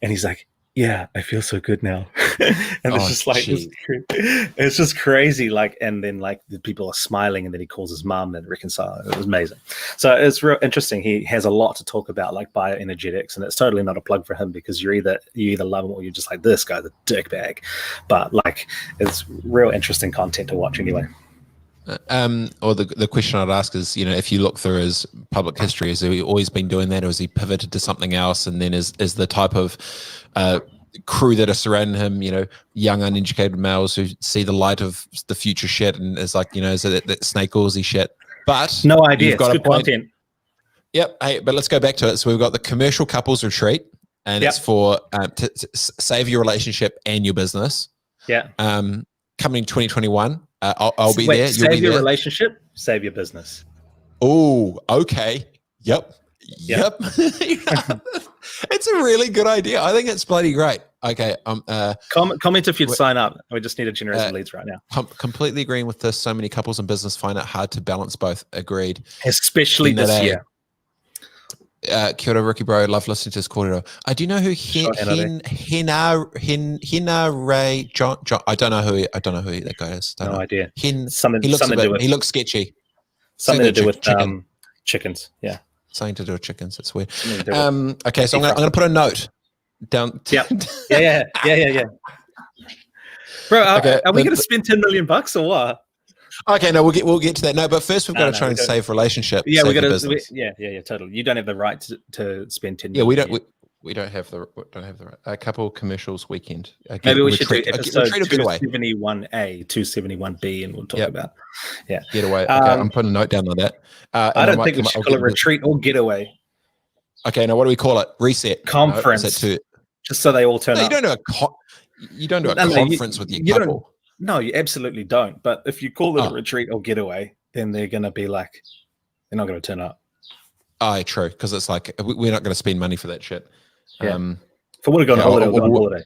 And he's like, yeah, I feel so good now. And it's just like, it's just crazy. Like, and then like the people are smiling and then he calls his mum and reconcile. It was amazing. So it's real interesting. He has a lot to talk about, like bioenergetics, and it's totally not a plug for him because you either love him or you're just like, this guy's a dirtbag. But like, it's real interesting content to watch anyway. Or the question I'd ask is, if you look through his public history, has he always been doing that, or has he pivoted to something else? And then is the type of crew that are surrounding him, young uneducated males who see the light of the future shit, and is like, is it that snake oilsy shit? But no idea. You've got it's good content. Yep. Hey, but let's go back to it. So we've got the commercial couples retreat, and it's for to save your relationship and your business. Yeah. Coming in 2021. I'll be there. You'll save your relationship, save your business. Oh, okay. Yep. It's a really good idea. I think it's bloody great. Okay. Comment if you'd sign up. We just need a generous leads right now. Completely agreeing with this. So many couples in business find it hard to balance both. Agreed. Especially this year. Kia ora, Ricky bro. Love listening to this quarter. I do know who Hina Ray John. I don't know who that guy is. No idea. He looks sketchy. Something to do with chickens. Yeah. Something to do with chickens. It's weird. Okay, so I'm gonna put a note down. Yeah. Bro, are we gonna spend $10 million or what? Okay, no, we'll get to that. No, but first we've got to try and save relationships. Yeah, we got to. Yeah, totally. You don't have the right to spend $10 million. Yeah, we don't have the right. A couple commercials weekend. Maybe we should do episode 271A, 271B, and we'll talk about. Yeah, getaway. Okay, I'm putting a note down on that. I don't think we should call it retreat or getaway. Okay, now what do we call it? Reset conference. Just so they all turn up. You don't do a conference with your couple. No, you absolutely don't. But if you call it a retreat or getaway, then they're going to be like, they're not going to turn up. Oh, true. Because it's like, we're not going to spend money for that shit. Yeah. If I would have gone on holiday, we'll go on holiday.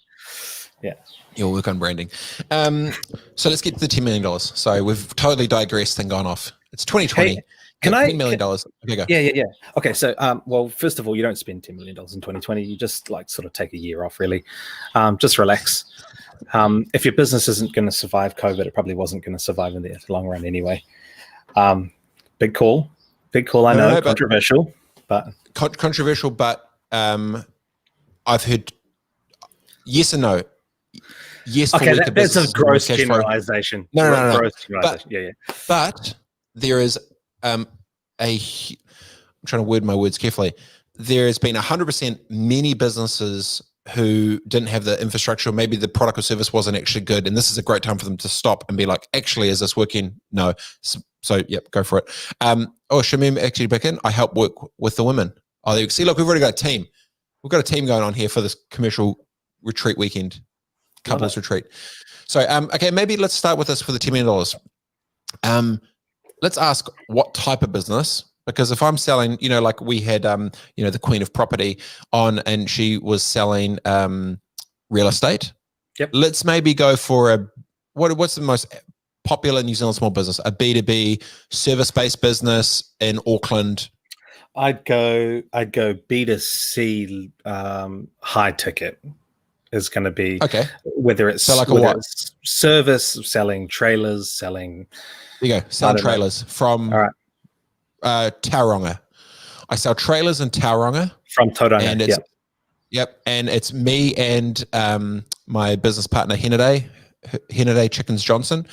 Yeah. You'll work on branding. So let's get to the $10 million. So we've totally digressed and gone off. It's 2020. Hey, $10 million. Okay, go. Yeah. Okay, so well, first of all, you don't spend $10 million in 2020. You just like sort of take a year off, really. Just relax. If your business isn't going to survive COVID, it probably wasn't going to survive in the long run anyway. Big call. I know, controversial, but controversial. But I've heard yes and no. Yes. Okay, that's a gross generalization. No. Gross generalization. Yeah. But there is I'm trying to word my words carefully. There has been 100% many businesses who didn't have the infrastructure, or maybe the product or service wasn't actually good, and this is a great time for them to stop and be like, actually, is this working? No. So yep, go for it. Shamim actually back in. I help work with the women. Oh, see, look, we've already got a team. We've got a team going on here for this commercial retreat weekend, couples retreat. So okay, maybe let's start with this for the $10 million. Let's ask what type of business. Because if I'm selling, like we had, the Queen of Property on, and she was selling real estate. Yep. Let's maybe go for what's the most popular New Zealand small business? A B2B service-based business in Auckland. I'd go B2C high ticket is going to be whether it's it's service, selling trailers, selling. There you go, selling trailers from. All right. Tauranga. I sell trailers in Tauranga. From Tauranga, and and it's me and my business partner Henade, Hennaday Chickens Johnson.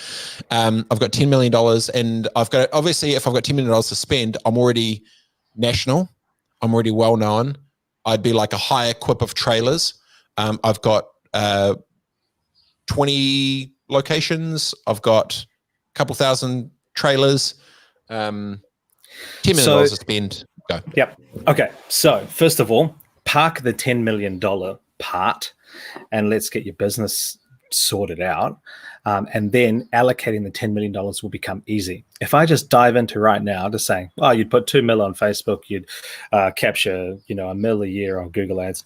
I've got $10 million, and I've got, obviously, if I've got $10 million to spend, I'm already national. I'm already well known. I'd be like a higher quip of trailers. I've got 20 locations. I've got a couple thousand trailers. $10 million to spend. Go. Yep. Okay. So first of all, park the $10 million part, and let's get your business sorted out. And then allocating the $10 million will become easy. If I just dive into right now, just saying, oh, you'd put 2 mil on Facebook, you'd capture, $1 mil a year on Google Ads,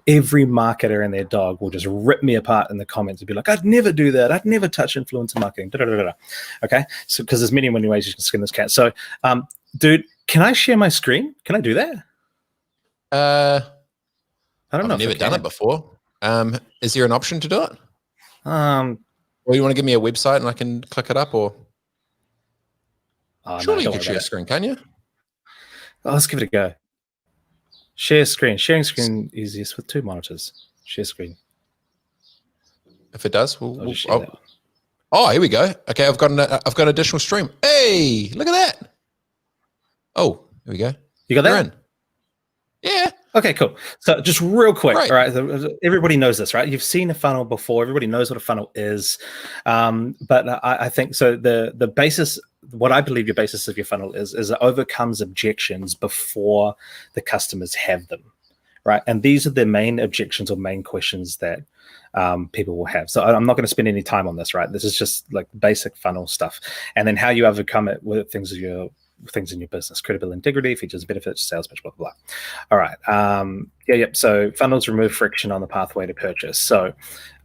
every marketer and their dog will just rip me apart in the comments and be like, I'd never do that. I'd never touch influencer marketing. Okay. So, because there's many ways you can skin this cat. So, dude, can I share my screen? Can I do that? I don't know. I've never done it before. Is there an option to do it? Or you want to give me a website and I can click it up, or surely you can share a screen, can't you? Oh, let's give it a go. Share screen. Sharing screen easiest with 2 monitors. Share screen. If it does, we'll here we go. Okay, I've got additional stream. Hey, look at that. Oh, here we go. You got that? You're in. Yeah. Okay, cool. So just real quick, all right? Everybody knows this, right? You've seen a funnel before. Everybody knows what a funnel is. But I think so. The basis, what I believe your basis of your funnel is it overcomes objections before the customers have them, right? And these are the main objections or main questions that people will have. So I'm not going to spend any time on this, right? This is just like basic funnel stuff. And then how you overcome it with things in your business: credibility, integrity, features, benefits, sales pitch, blah, blah, blah. All right. So funnels remove friction on the pathway to purchase. So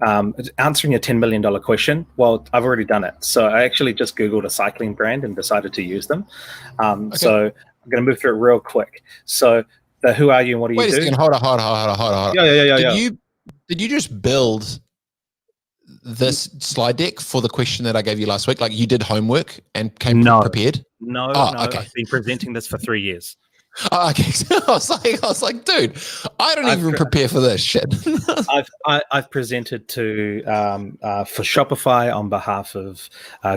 answering a $10 million question, well, I've already done it. So I actually just Googled a cycling brand and decided to use them. So I'm going to move through it real quick. So who are you and what do you do? Wait a second. Hold on. Yeah. Did you just build this slide deck for the question that I gave you last week? Like, you did homework and came prepared? No. Okay. I've been presenting this for 3 years. Oh, okay. So I was like, dude, I don't even prepare for this shit. I've presented to for Shopify on behalf of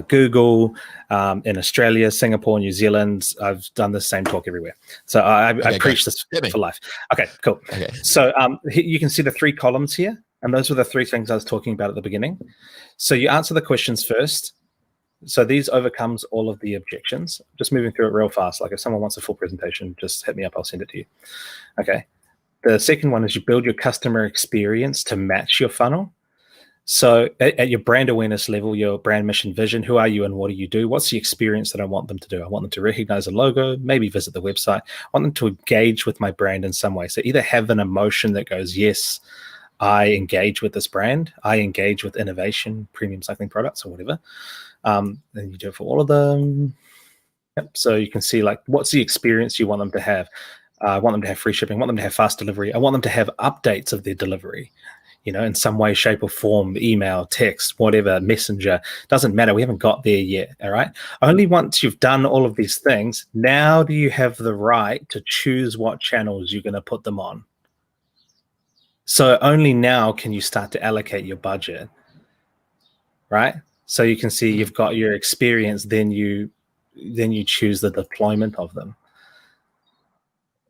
Google in Australia, Singapore, New Zealand. I've done the same talk everywhere. So I preach this for life. Okay, cool. Okay. So you can see the 3 columns here, and those were the 3 things I was talking about at the beginning. So you answer the questions first. So these overcomes all of the objections. Just moving through it real fast. Like if someone wants a full presentation, just hit me up. I'll send it to you. Okay. The second one is you build your customer experience to match your funnel. So at your brand awareness level, your brand mission vision, who are you and what do you do? What's the experience that I want them to do? I want them to recognize a logo, maybe visit the website. I want them to engage with my brand in some way. So either have an emotion that goes, yes, I engage with this brand. I engage with innovation, premium cycling products or whatever. Then you do it for all of them. Yep. So you can see like what's the experience you want them to have. I want them to have free shipping. I want them to have fast delivery. I want them to have updates of their delivery, in some way, shape or form, email, text, whatever, messenger. Doesn't matter. We haven't got there yet. All right. Only once you've done all of these things, now do you have the right to choose what channels you're going to put them on. So only now can you start to allocate your budget, right? So you can see you've got your experience, then you choose the deployment of them.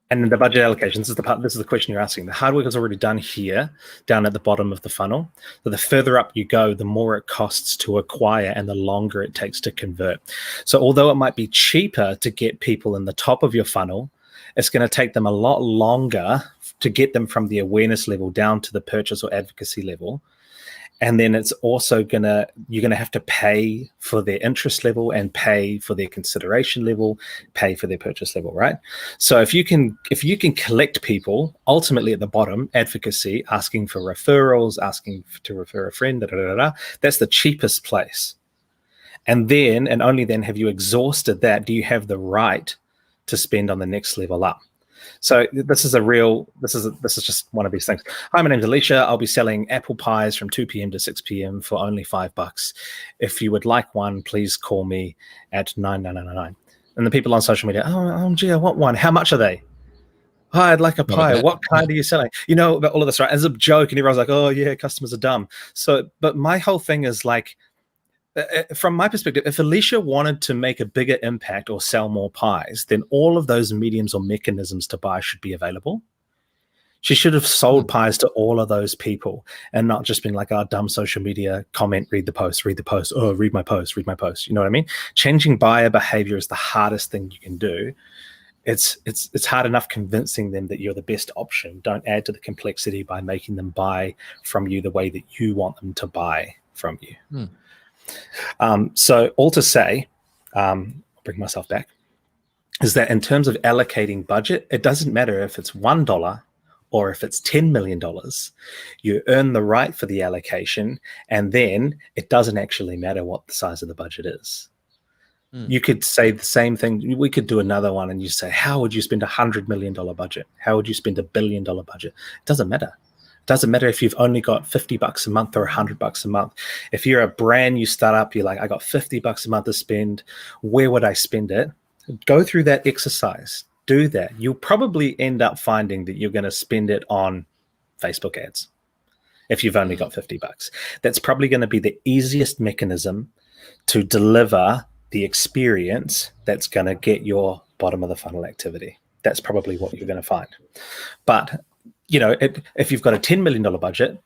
And then the budget allocation, this is the question you're asking. The hard work is already done here, down at the bottom of the funnel. So the further up you go, the more it costs to acquire and the longer it takes to convert. So although it might be cheaper to get people in the top of your funnel, it's going to take them a lot longer to get them from the awareness level down to the purchase or advocacy level. And then it's also you're gonna have to pay for their interest level and pay for their consideration level, pay for their purchase level, right? So if you can collect people ultimately at the bottom, advocacy, asking for referrals, asking to refer a friend, that's the cheapest place. And then, and only then, have you exhausted that, do you have the right to spend on the next level up? So this is just one of these things. Hi, my name's Alicia. I'll be selling apple pies from 2 p.m. to 6 p.m. for only $5. If you would like one, please call me at 9999. And the people on social media, oh, gee, I want one. How much are they? Hi, I'd like a Love it, pie. Matt. What kind are you selling? You know, about all of this, right? As a joke, and everyone's like, oh, yeah, customers are dumb. So, but my whole thing is like, from my perspective, if Alicia wanted to make a bigger impact or sell more pies, then all of those mediums or mechanisms to buy should be available. She should have sold pies to all of those people and not just been like, oh, dumb social media comment, read the post, oh, read my post. You know what I mean? Changing buyer behavior is the hardest thing you can do. It's hard enough convincing them that you're the best option. Don't add to the complexity by making them buy from you the way that you want them to buy from you. So all to say, I'll bring myself back, is that in terms of allocating budget, it doesn't matter if it's $1 or if it's $10 million. You earn the right for the allocation, and then it doesn't actually matter what the size of the budget is. You could say the same thing. We could do another one, and you say, how would you spend $100 million budget? How would you spend $1 billion budget? It doesn't matter. It doesn't matter if you've only got $50 a month or $100 a month. If you're a brand new startup, you're like, I got $50 a month to spend. Where would I spend it? Go through that exercise. Do that. You'll probably end up finding that you're going to spend it on Facebook ads if you've only got $50. That's probably going to be the easiest mechanism to deliver the experience that's going to get your bottom of the funnel activity. That's probably what you're going to find. But, you know, if you've got a $10 million budget,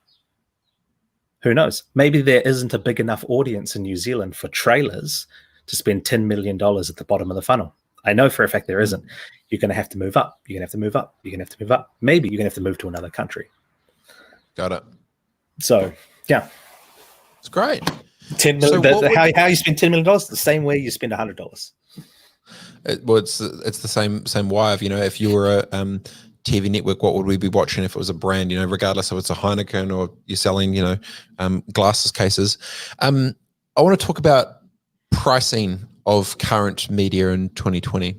who knows? Maybe there isn't a big enough audience in New Zealand for trailers to spend $10 million at the bottom of the funnel. I know for a fact there isn't. You're going to have to move up. You're going to have to move up. You're going to have to move up. Maybe you're going to have to move to another country. Got it. So, yeah. It's great. $10 million. How you spend $10 million? The same way you spend $100. Well, it's the same why of, you know, if you were a TV network, what would we be watching if it was a brand, you know, regardless of it's a Heineken or you're selling, you know, glasses cases. I want to talk about pricing of current media in 2020.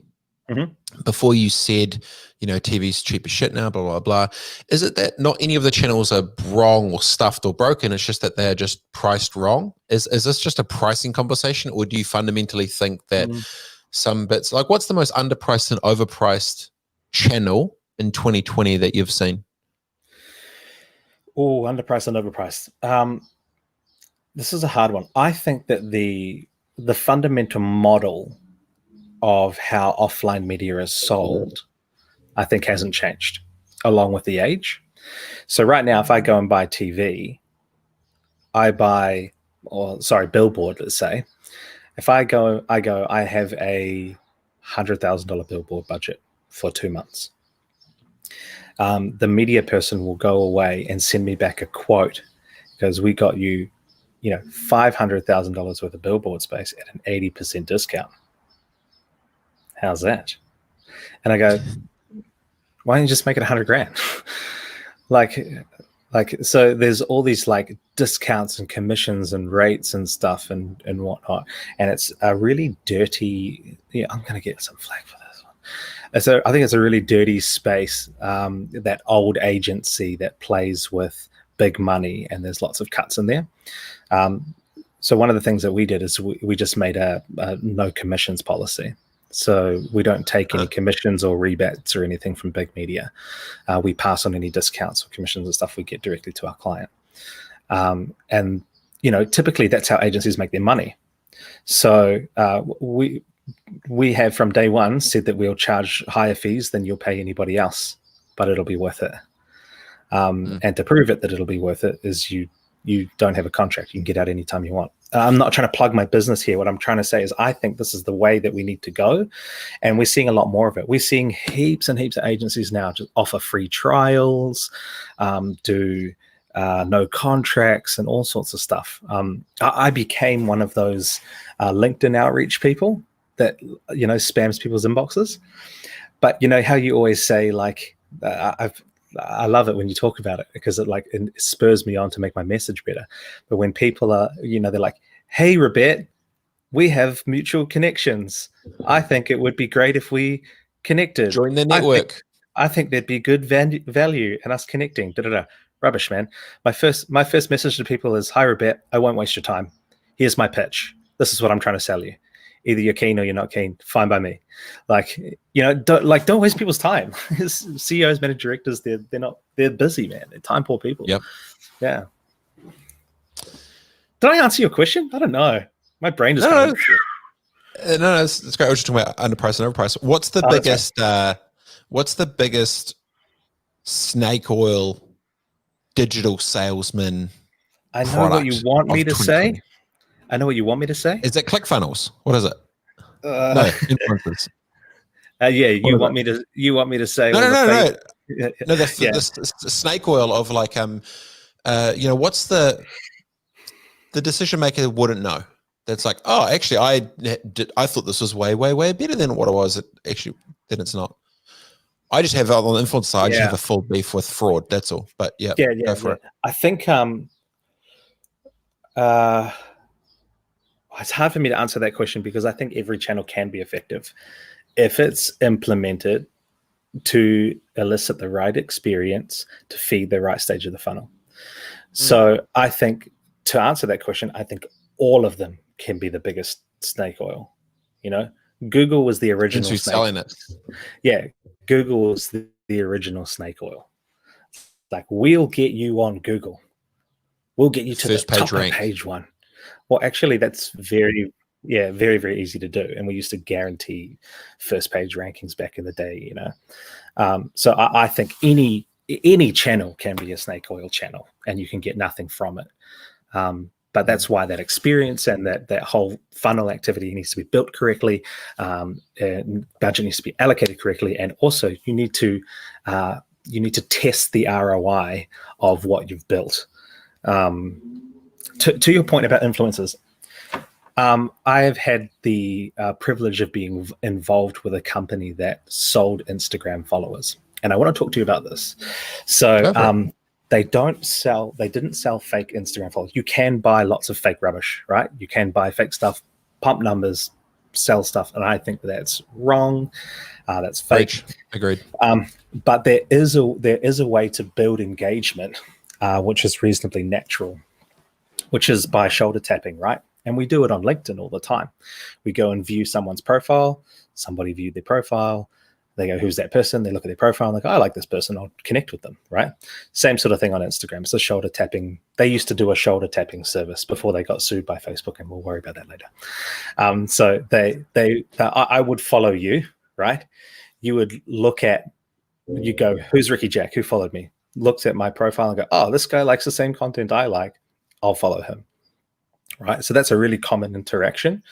Before you said, you know, TV's cheap as shit now, blah, blah, blah. Is it that not any of the channels are wrong or stuffed or broken? It's just that they're just priced wrong? Is this just a pricing conversation, or do you fundamentally think that some bits, like what's the most underpriced and overpriced channel in 2020 that you've seen? Oh, underpriced and overpriced. This is a hard one. I think that the fundamental model of how offline media is sold, I think hasn't changed along with the age. So right now, if I go and buy TV, billboard, let's say. If I have a $100,000 billboard budget for 2 months. The media person will go away and send me back a quote because we got you, you know, $500,000 worth of billboard space at an 80% discount. How's that? And I go, why don't you just make it 100 grand? So there's all these like discounts and commissions and rates and stuff and whatnot. And it's a really dirty, I'm going to get some flack for this one. So I think it's a really dirty space, that old agency that plays with big money, and there's lots of cuts in there. So one of the things that we did is we just made a no commissions policy. So we don't take any commissions or rebates or anything from big media. We pass on any discounts or commissions and stuff we get directly to our client. And, you know, typically that's how agencies make their money. So we have from day one said that we'll charge higher fees than you'll pay anybody else, but it'll be worth it. And to prove it that it'll be worth it is you don't have a contract. You can get out anytime you want. I'm not trying to plug my business here. What I'm trying to say is I think this is the way that we need to go. And we're seeing a lot more of it. We're seeing heaps and heaps of agencies now just offer free trials, do no contracts and all sorts of stuff. I became one of those LinkedIn outreach people that, you know, spams people's inboxes. But you know how you always say, like, I love it when you talk about it because it spurs me on to make my message better. But when people are, you know, they're like, hey, robett, we have mutual connections. I think it would be great if we connected. Join the network. I think there'd be good value in us connecting. Rubbish, man. My first message to people is, hi, robett, I won't waste your time. Here's my pitch. This is what I'm trying to sell you. Either you're keen or you're not keen. Fine by me. Like, don't waste people's time. CEOs, managing directors, they're busy, man. They're time poor people. Yep. Yeah. Did I answer your question? I don't know. My brain just no, it's great. I was just talking about underpriced and overpriced. What's the biggest? Right. What's the biggest snake oil digital salesman? I know what you want me to say. I know what you want me to say. Is it ClickFunnels? What is it? No, influencers. You want me to say? No. No, the snake oil of like what's the decision maker wouldn't know. That's like, oh, actually, I thought this was way better than what it was. Actually, then it's not. I just have on the influence side, I just have a full beef with fraud. That's all. But go for it. I think it's hard for me to answer that question because I think every channel can be effective if it's implemented to elicit the right experience to feed the right stage of the funnel. So I think to answer that question, I think all of them can be the biggest snake oil. Google was the original snake. Selling it. Yeah, Google was the original snake oil. Like, we'll get you on Google. We'll get you to the top of page one. Well, actually, that's very, very easy to do. And we used to guarantee first page rankings back in the day, So I think any channel can be a snake oil channel and you can get nothing from it. But that's why that experience and that whole funnel activity needs to be built correctly. And budget needs to be allocated correctly. And also you need to test the ROI of what you've built. To your point about influencers, I have had the privilege of being involved with a company that sold Instagram followers. And I want to talk to you about this. So they didn't sell fake Instagram followers. You can buy lots of fake rubbish, right? You can buy fake stuff, pump numbers, sell stuff. And I think that's wrong. That's fake. Agreed. But there is a way to build engagement, which is reasonably natural, which is by shoulder tapping, right? And we do it on LinkedIn all the time. We go and view someone's profile. Somebody viewed their profile. They go, who's that person? They look at their profile and they go, I like this person. I'll connect with them, right? Same sort of thing on Instagram. It's a shoulder tapping. They used to do a shoulder tapping service before they got sued by Facebook, and we'll worry about that later. So I would follow you, right? You would you go, who's Ricky Jack? Who followed me? Looks at my profile and go, oh, this guy likes the same content I like. I'll follow him, right? So that's a really common interaction.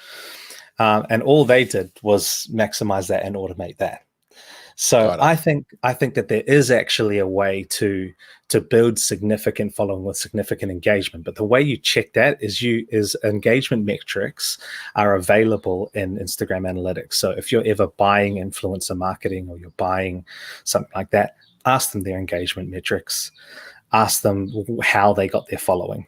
And all they did was maximize that and automate that. So I think that there is actually a way to build significant following with significant engagement. But the way you check that is engagement metrics are available in Instagram analytics. So if you're ever buying influencer marketing or you're buying something like that, ask them their engagement metrics, ask them how they got their following.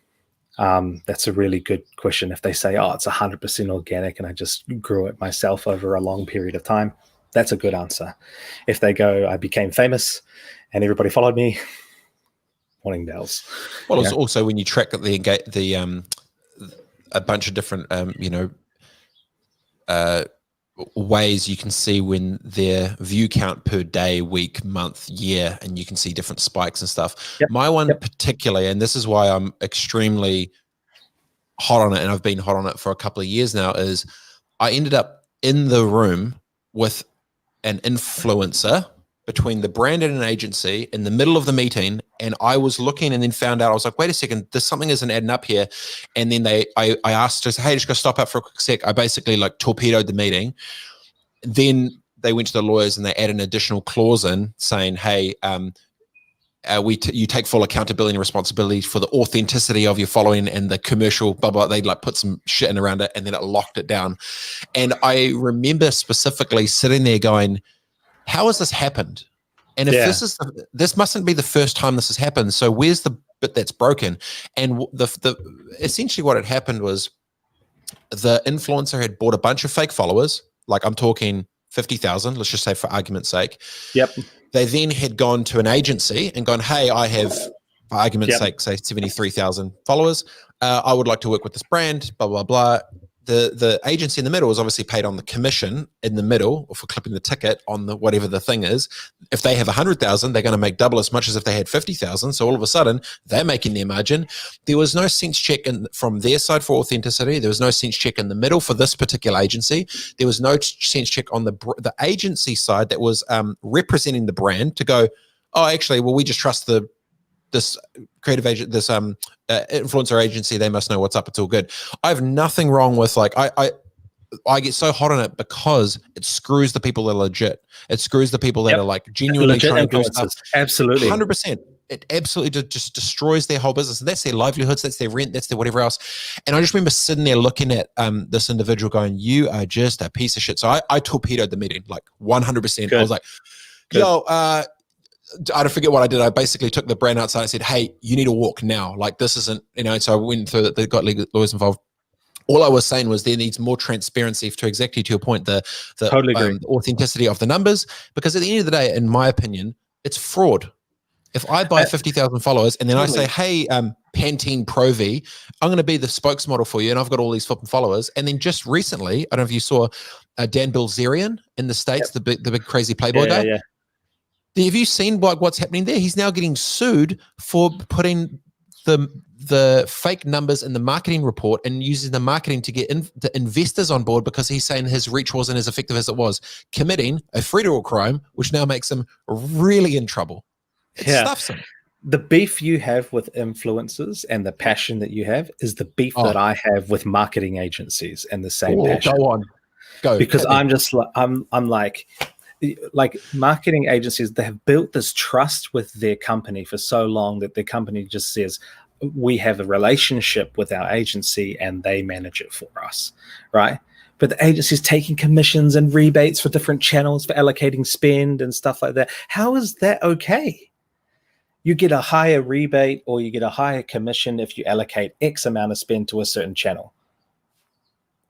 That's a really good question. If they say, oh, it's 100% organic and I just grew it myself over a long period of time, that's a good answer. If they go, I became famous and everybody followed me, warning bells. Well, it's also when you track the a bunch of different ways you can see when their view count per day, week, month, year, and you can see different spikes and stuff. Yep. My one particularly, and this is why I'm extremely hot on it, and I've been hot on it for a couple of years now, is I ended up in the room with an influencer between the brand and an agency in the middle of the meeting, and I was looking and then found out, I was like, wait a second, there's something isn't adding up here. And then I asked, just, hey, just go stop out for a quick sec. I basically like torpedoed the meeting. Then they went to the lawyers and they add an additional clause in saying, hey, you take full accountability and responsibility for the authenticity of your following and the commercial blah, blah. They like put some shit in around it and then it locked it down. And I remember specifically sitting there going, how has this happened? And if this mustn't be the first time this has happened. So where's the bit that's broken? And essentially what had happened was the influencer had bought a bunch of fake followers. Like I'm talking 50,000, let's just say for argument's sake. Yep. They then had gone to an agency and gone, hey, I have, for argument's sake, say 73,000 followers. I would like to work with this brand, blah, blah, blah. the agency in the middle is obviously paid on the commission in the middle, or for clipping the ticket on the whatever the thing is. If they have 100,000, they're going to make double as much as if they had 50,000. So all of a sudden, they're making their margin. There was no sense check from their side for authenticity. There was no sense check in the middle for this particular agency. There was no sense check on the agency side that was representing the brand to go, oh, actually, well, we just trust this creative agent, this influencer agency, they must know what's up. It's all good. I have nothing wrong with like, I get so hot on it because it screws the people that are legit. It screws the people that are like genuinely trying to do stuff. Absolutely. 100%. It absolutely just destroys their whole business. And that's their livelihoods, that's their rent, that's their whatever else. And I just remember sitting there looking at this individual going, you are just a piece of shit. So I torpedoed the meeting, like 100%. Good. I was like, yo, I forget what I did. I basically took the brand outside and said, hey, you need to walk now. Like this isn't, so I went through that. They got lawyers involved. All I was saying was there needs more transparency to exactly to your point, the totally agree. Authenticity of the numbers, because at the end of the day, in my opinion, it's fraud. If I buy 50,000 followers and then I say, hey, Pantene Pro V, I'm going to be the spokesmodel for you, and I've got all these flipping followers. And then just recently, I don't know if you saw Dan Bilzerian in the States, the big crazy Playboy guy. Yeah. Have you seen what's happening there? He's now getting sued for putting the fake numbers in the marketing report and using the marketing to get the investors on board because he's saying his reach wasn't as effective as it was, committing a federal crime, which now makes him really in trouble. It stuffs him. The beef you have with influencers and the passion that you have is the beef that I have with marketing agencies and the same passion. Go on. Go. Because I'm just like, I'm like marketing agencies, they have built this trust with their company for so long that their company just says, we have a relationship with our agency and they manage it for us, right? But the agency is taking commissions and rebates for different channels for allocating spend and stuff like that. How is that okay? You get a higher rebate or you get a higher commission if you allocate X amount of spend to a certain channel.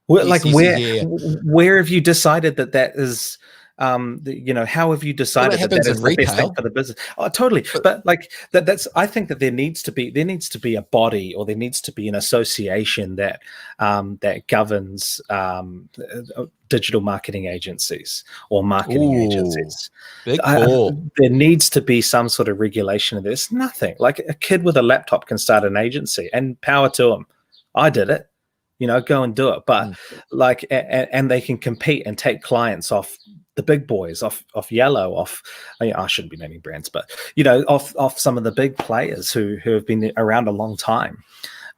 Where have you decided that is, how have you decided that is the best thing for the business? Oh, totally. But like that's, I think that there needs to be a body, or there needs to be an association that governs digital marketing agencies or marketing agencies. Big ball. There needs to be some sort of regulation of this. Nothing. Like a kid with a laptop can start an agency, and power to them. I did it. Go and do it. But like, and they can compete and take clients off the big boys, off Yellow, I shouldn't be naming brands, but off some of the big players who have been around a long time,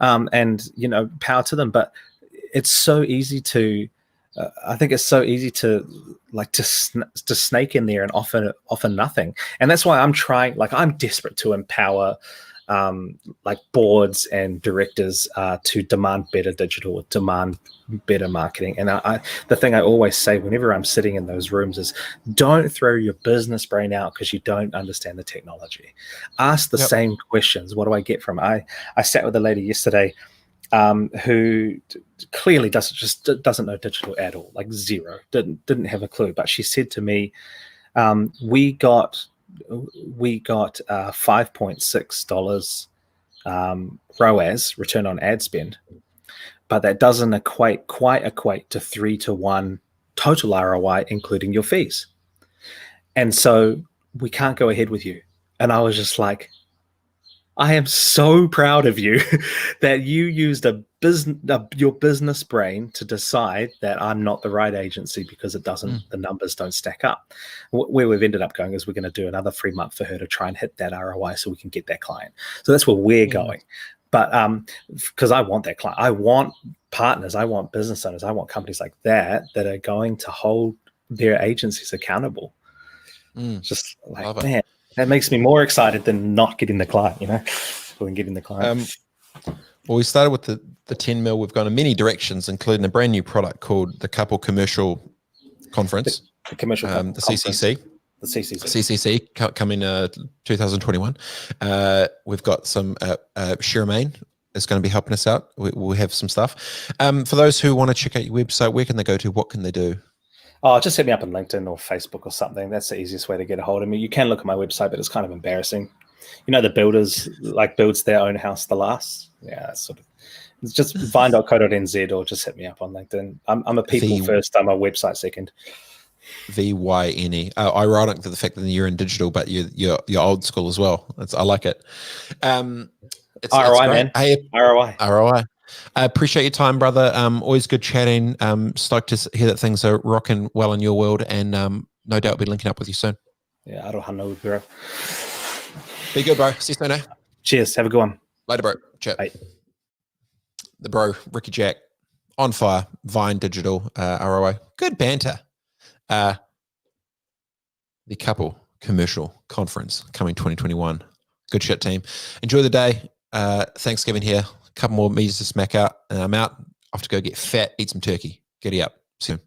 and power to them. But it's so easy to, I think it's so easy to like to snake in there and offer nothing, and that's why I'm trying. Like I'm desperate to empower like boards and directors to demand better digital, demand better marketing. And the thing I always say whenever I'm sitting in those rooms is, don't throw your business brain out because you don't understand the technology. Ask the same questions. What do I get from? I sat with a lady yesterday who clearly doesn't know digital at all, like zero, didn't have a clue. But she said to me, we got $5.6 ROAS, return on ad spend, but that doesn't quite equate to 3-to-1 total ROI, including your fees. And so we can't go ahead with you. And I was just like, I am so proud of you that you used your business brain to decide that I'm not the right agency because the numbers don't stack up. Where we've ended up going is we're going to do another free month for her to try and hit that ROI so we can get that client. So that's where we're going. But because I want that client, I want partners, I want business owners, I want companies like that are going to hold their agencies accountable. Just like, man, that makes me more excited than not getting the client, than getting the client. Well, we started with the 10 mil. We've gone in many directions, including a brand new product called the Couple Commercial Conference. The commercial the CCC. The CCC. Coming 2021. We've got some Shiramain is going to be helping us out. We'll have some stuff. For those who want to check out your website, where can they go to? What can they do? Oh, just hit me up on LinkedIn or Facebook or something. That's the easiest way to get a hold of me. You can look at my website, but it's kind of embarrassing. the builders like builds their own house the last. Yeah, that's sort of. It's just vine.co.nz or just hit me up on LinkedIn. I'm a people first. I'm a website second. VYNE. Ironic to the fact that you're in digital, but you're old school as well. I like it. It's ROI, man. Hey, ROI. I appreciate your time, brother. Always good chatting. Stoked to hear that things are rocking well in your world, and no doubt we'll be linking up with you soon. Yeah, aroha, bro. Be good, bro. See you soon, eh? Cheers. Have a good one. Later, bro. Chat. Bye. The bro, Ricky Jack, on fire, Vine Digital, ROI. Good banter. The Couple Commercial Conference coming 2021. Good shit, team. Enjoy the day. Thanksgiving here. A couple more meetings to smack out, and I'm out. Off to go get fat, eat some turkey. Giddy up. See you.